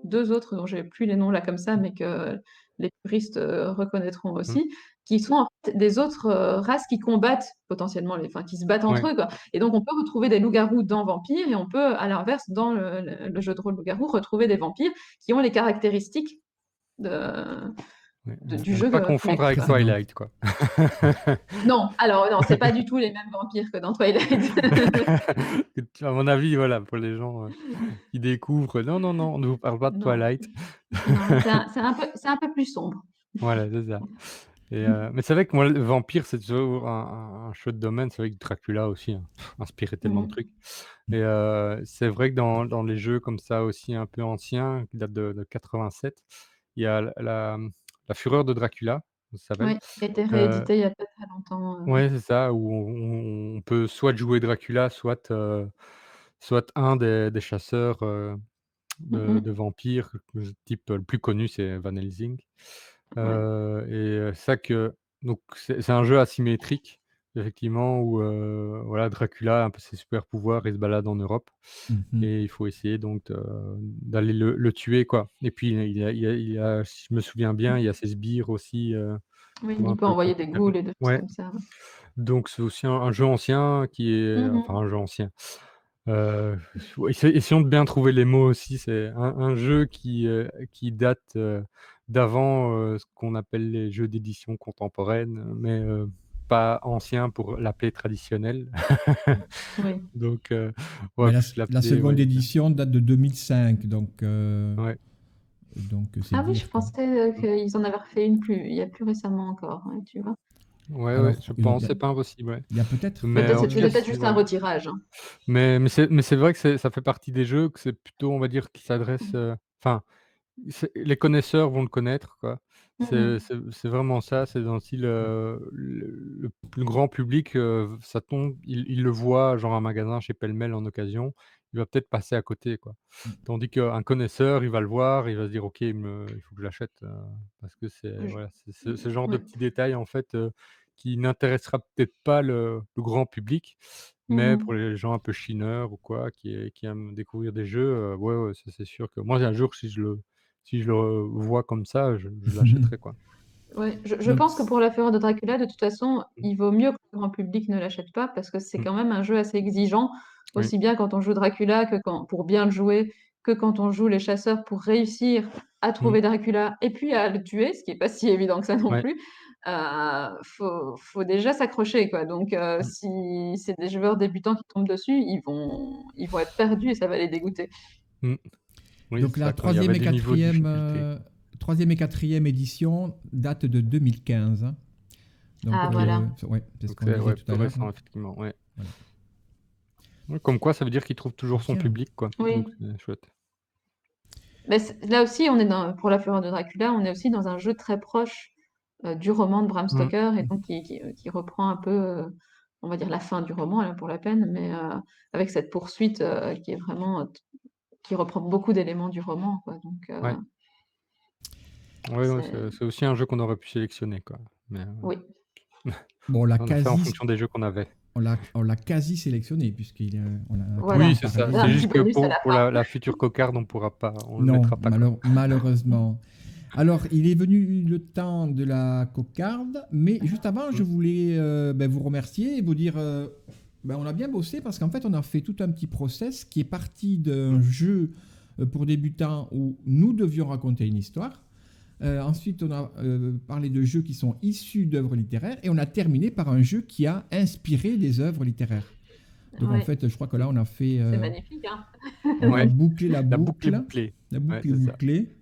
2 autres dont j'ai plus les noms là comme ça, mais que les puristes reconnaîtront Mm. aussi, qui sont en fait des autres races qui combattent potentiellement, enfin qui se battent entre Ouais. eux, quoi. Et donc on peut retrouver des loups-garous dans Vampire, et on peut, à l'inverse, dans le jeu de rôle loup-garou, retrouver des vampires qui ont les caractéristiques de, Ouais. du À ne jeu pas confondre avec quoi. Précédente. Twilight, quoi. Non, alors non, c'est pas du tout les mêmes vampires que dans Twilight. À mon avis, voilà, pour les gens qui découvrent, non, non, non, on ne vous parle pas de Non, Twilight. non, c'est un peu plus sombre. Voilà, c'est ça. Et, mais c'est vrai que moi, le vampire, c'est toujours un chouette domaine. C'est vrai que Dracula aussi, hein, inspiré tellement de trucs. Et c'est vrai que dans les jeux comme ça aussi un peu anciens, qui datent de 87, il y a la Fureur de Dracula, ça s'appelle. Oui, qui a été Heu, réédité il y a pas très longtemps. ouais, c'est ça, où on peut soit jouer Dracula, soit un des chasseurs, de vampires, type, le plus connu, c'est Van Helsing. Ouais. Ça que donc c'est un jeu asymétrique, effectivement, où, voilà, Dracula a un peu ses super pouvoirs, il se balade en Europe Mhm. et il faut essayer donc d'aller le tuer, quoi. Et puis il y a, si je me souviens bien, il y a ses sbires aussi, Oui, pour un il peut peu envoyer des contrôler un peu. ghouls et des choses Ouais, comme ça. donc c'est aussi un jeu ancien qui est enfin un jeu ancien. Heu, essayons de bien trouver les mots aussi. C'est un jeu qui date, d'avant, ce qu'on appelle les jeux d'édition contemporaine, mais pas anciens pour l'appeler traditionnel. Oui. Donc on Mais va la, plus la l'appeler, seconde ouais, édition date de 2005, ouais. donc c'est Ah oui, je dire quoi. pensais qu'ils en avaient refait une il y a plus récemment encore, ouais, tu vois. Ouais, ouais, Alors, je il pense, y a, c'est pas impossible, ouais. il y a peut-être, Mais Peut-être en tout c'était cas, peut-être c'est juste un voilà. retirage, hein. Mais c'est vrai que ça fait partie des jeux que c'est plutôt, on va dire, qui s'adressent, enfin, les connaisseurs vont le connaître, quoi. C'est Mhm. c'est c'est vraiment ça, c'est dans le style, le plus grand public, ça tombe, il le voit, genre un magasin chez Pêle-Mêle en occasion, il va peut-être passer à côté, quoi. Tandis qu'un connaisseur, il va le voir, il va se dire: «OK, il faut que je l'achète», parce que c'est Je- voilà, c'est ce genre de ouais. petits détails, en fait, qui n'intéressera peut-être pas le grand public, mais pour Mhm. les gens un peu chineurs ou quoi, qui aiment découvrir des jeux, ouais, ouais, ça c'est sûr que moi, un jour, si je le vois comme ça, je l'achèterai, quoi. Ouais, je donc, pense que pour la Fureur de Dracula, de toute façon, il vaut mieux que le grand public ne l'achète pas parce que c'est Mmh. quand même un jeu assez exigeant, Oui. aussi bien quand on joue Dracula que pour bien le jouer, que quand on joue les chasseurs pour réussir à Mmh. trouver Dracula et puis à le tuer, ce qui est pas si évident que ça non Ouais. plus. Faut déjà s'accrocher, quoi. Donc, Mmh. si c'est des joueurs débutants qui tombent dessus, ils vont être perdus et ça va les dégoûter. Mmh. Oui, donc c'est la ça, quand il y avait des niveaux de difficulté. troisième et quatrième édition datent de 2015, hein. Donc, Ah, OK. voilà. ouais, c'est ce Donc qu'on c'est, disait ouais, tout plus à l'heure, récent, hein. effectivement, ouais. Voilà. Ouais, comme quoi, ça veut dire qu'il trouve toujours son Bien. public, quoi. Oui. Donc c'est chouette. Mais là aussi, on est pour la Fureur de Dracula, on est aussi dans un jeu très proche du roman de Bram Mmh. Stoker et donc qui reprend un peu, on va dire la fin du roman là pour la peine, mais avec cette poursuite qui est vraiment qui reprend beaucoup d'éléments du roman, quoi. Donc Ouais. Ouais, ouais, c'est c'est aussi un jeu qu'on aurait pu sélectionner, quoi. Mais oui. Bon, on a fait en fonction des jeux qu'on avait. on l'a quasi sélectionné, on a quand Oui, même Voilà, c'est ça. parlé un C'est de... petit juste que bonus à la pour fin. la future cocarde, on le Non, mettra pas, quoi. malheureusement. Alors, il est venu le temps de la cocarde, mais juste avant, je Mmh. voulais vous remercier et vous dire, on a bien bossé parce qu'en fait, on a fait tout un petit process qui est parti d'un Mmh. jeu pour débutants où nous devions raconter une histoire. Ensuite, on a parlé de jeux qui sont issus d'œuvres littéraires et on a terminé par un jeu qui a inspiré des œuvres littéraires. Donc, en Oui, fait, je crois que là, on a fait, c'est magnifique, hein. on a Ouais, bouclé la la boucle est boucle. bouclée. La Ouais, boucle est c'est ça. bouclée.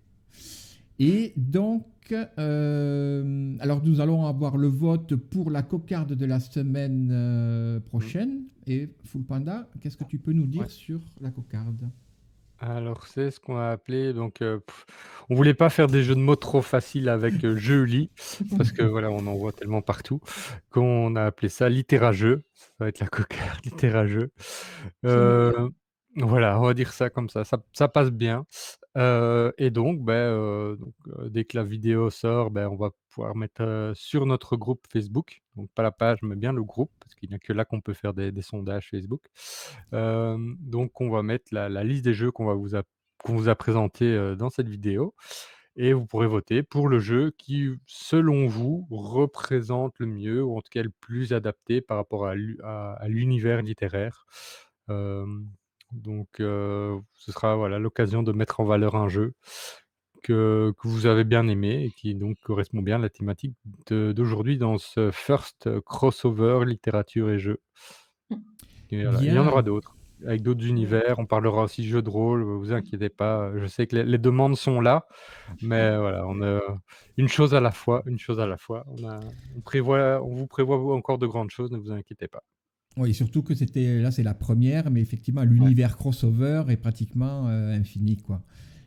Et donc, alors nous allons avoir le vote pour la cocarde de la semaine Mmh. prochaine. Et Full Panda, qu'est-ce que tu peux nous dire Ouais. sur la cocarde? Alors c'est ce qu'on a appelé donc, on voulait pas faire des jeux de mots trop faciles avec, jeu lit, parce que voilà, on en voit tellement partout, qu'on a appelé ça littéra-jeu. Ça va être la cocarde littéra-jeu. C'est mieux. Heu, voilà, on va dire ça comme ça passe bien. Et donc, dès que la vidéo sort, on va pouvoir mettre, sur notre groupe Facebook, donc pas la page, mais bien le groupe, parce qu'il n'y a que là qu'on peut faire des sondages Facebook. Donc on va mettre la liste des jeux qu'on vous a présentés, dans cette vidéo, et vous pourrez voter pour le jeu qui, selon vous, représente le mieux, ou en tout cas le plus adapté par rapport à l'univers littéraire. Hem, ce sera, voilà, l'occasion de mettre en valeur un jeu que vous avez bien aimé et qui donc correspond bien à la thématique d'aujourd'hui dans ce first crossover littérature et jeux. Et voilà, il y en aura Bien. d'autres, avec d'autres Oui. univers. On parlera aussi jeux de rôle, vous inquiétez pas, je sais que les demandes sont là, mais voilà, on a une chose à la fois, une chose à la fois. On vous prévoit encore de grandes choses, ne vous inquiétez pas. Oui, surtout que c'est la première, mais effectivement, Ouais. l'univers crossover est pratiquement infini, quoi.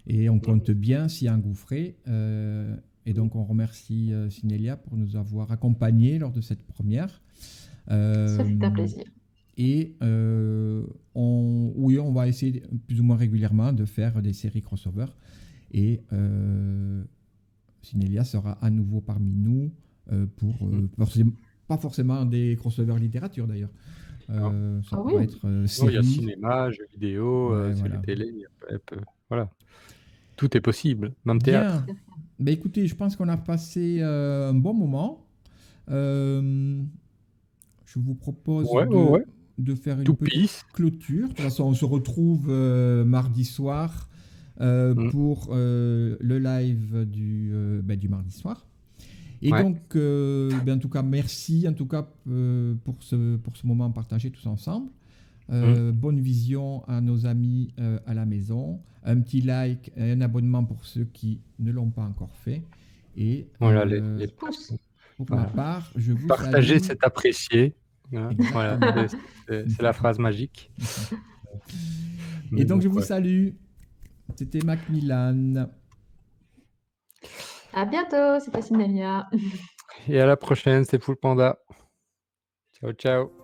Et on Mmh. compte bien s'y engouffrer. Et Mmh. donc, on remercie Sinélia pour nous avoir accompagnés lors de cette première. Ça fait un Euh, plaisir. Et oui, on va essayer plus ou moins régulièrement de faire des séries crossover. Et Sinélia sera à nouveau parmi nous pour Mmh. pas forcément des crossovers littérature d'ailleurs. Non. Ça Ah pourrait oui, être Non, il y a série. cinéma, jeux vidéo, Ouais, séries voilà. télé, il y a voilà, tout est possible, même théâtre. Bien. Ben, écoutez, je pense qu'on a passé un bon moment. Euh, je vous propose Ouais, ouais, ouais, de faire une tout petite pisse. clôture. De toute façon, on se retrouve mardi soir Mm. pour le live du mardi soir. Et Ouais. donc, en tout cas, merci en tout cas pour ce moment partagé tous ensemble. Bonne vision à nos amis à la maison. Un petit like et un abonnement pour ceux qui ne l'ont pas encore fait. Et Voilà, les Pouce. pour Voilà. ma part, je vous Partager, salue. c'est apprécier. Hein, voilà, Exactement. c'est la phrase magique. Et donc, je vous ouais. salue. C'était Macmillan. À bientôt, c'était Cinélia. Et à la prochaine, c'est Full Panda. Ciao, ciao.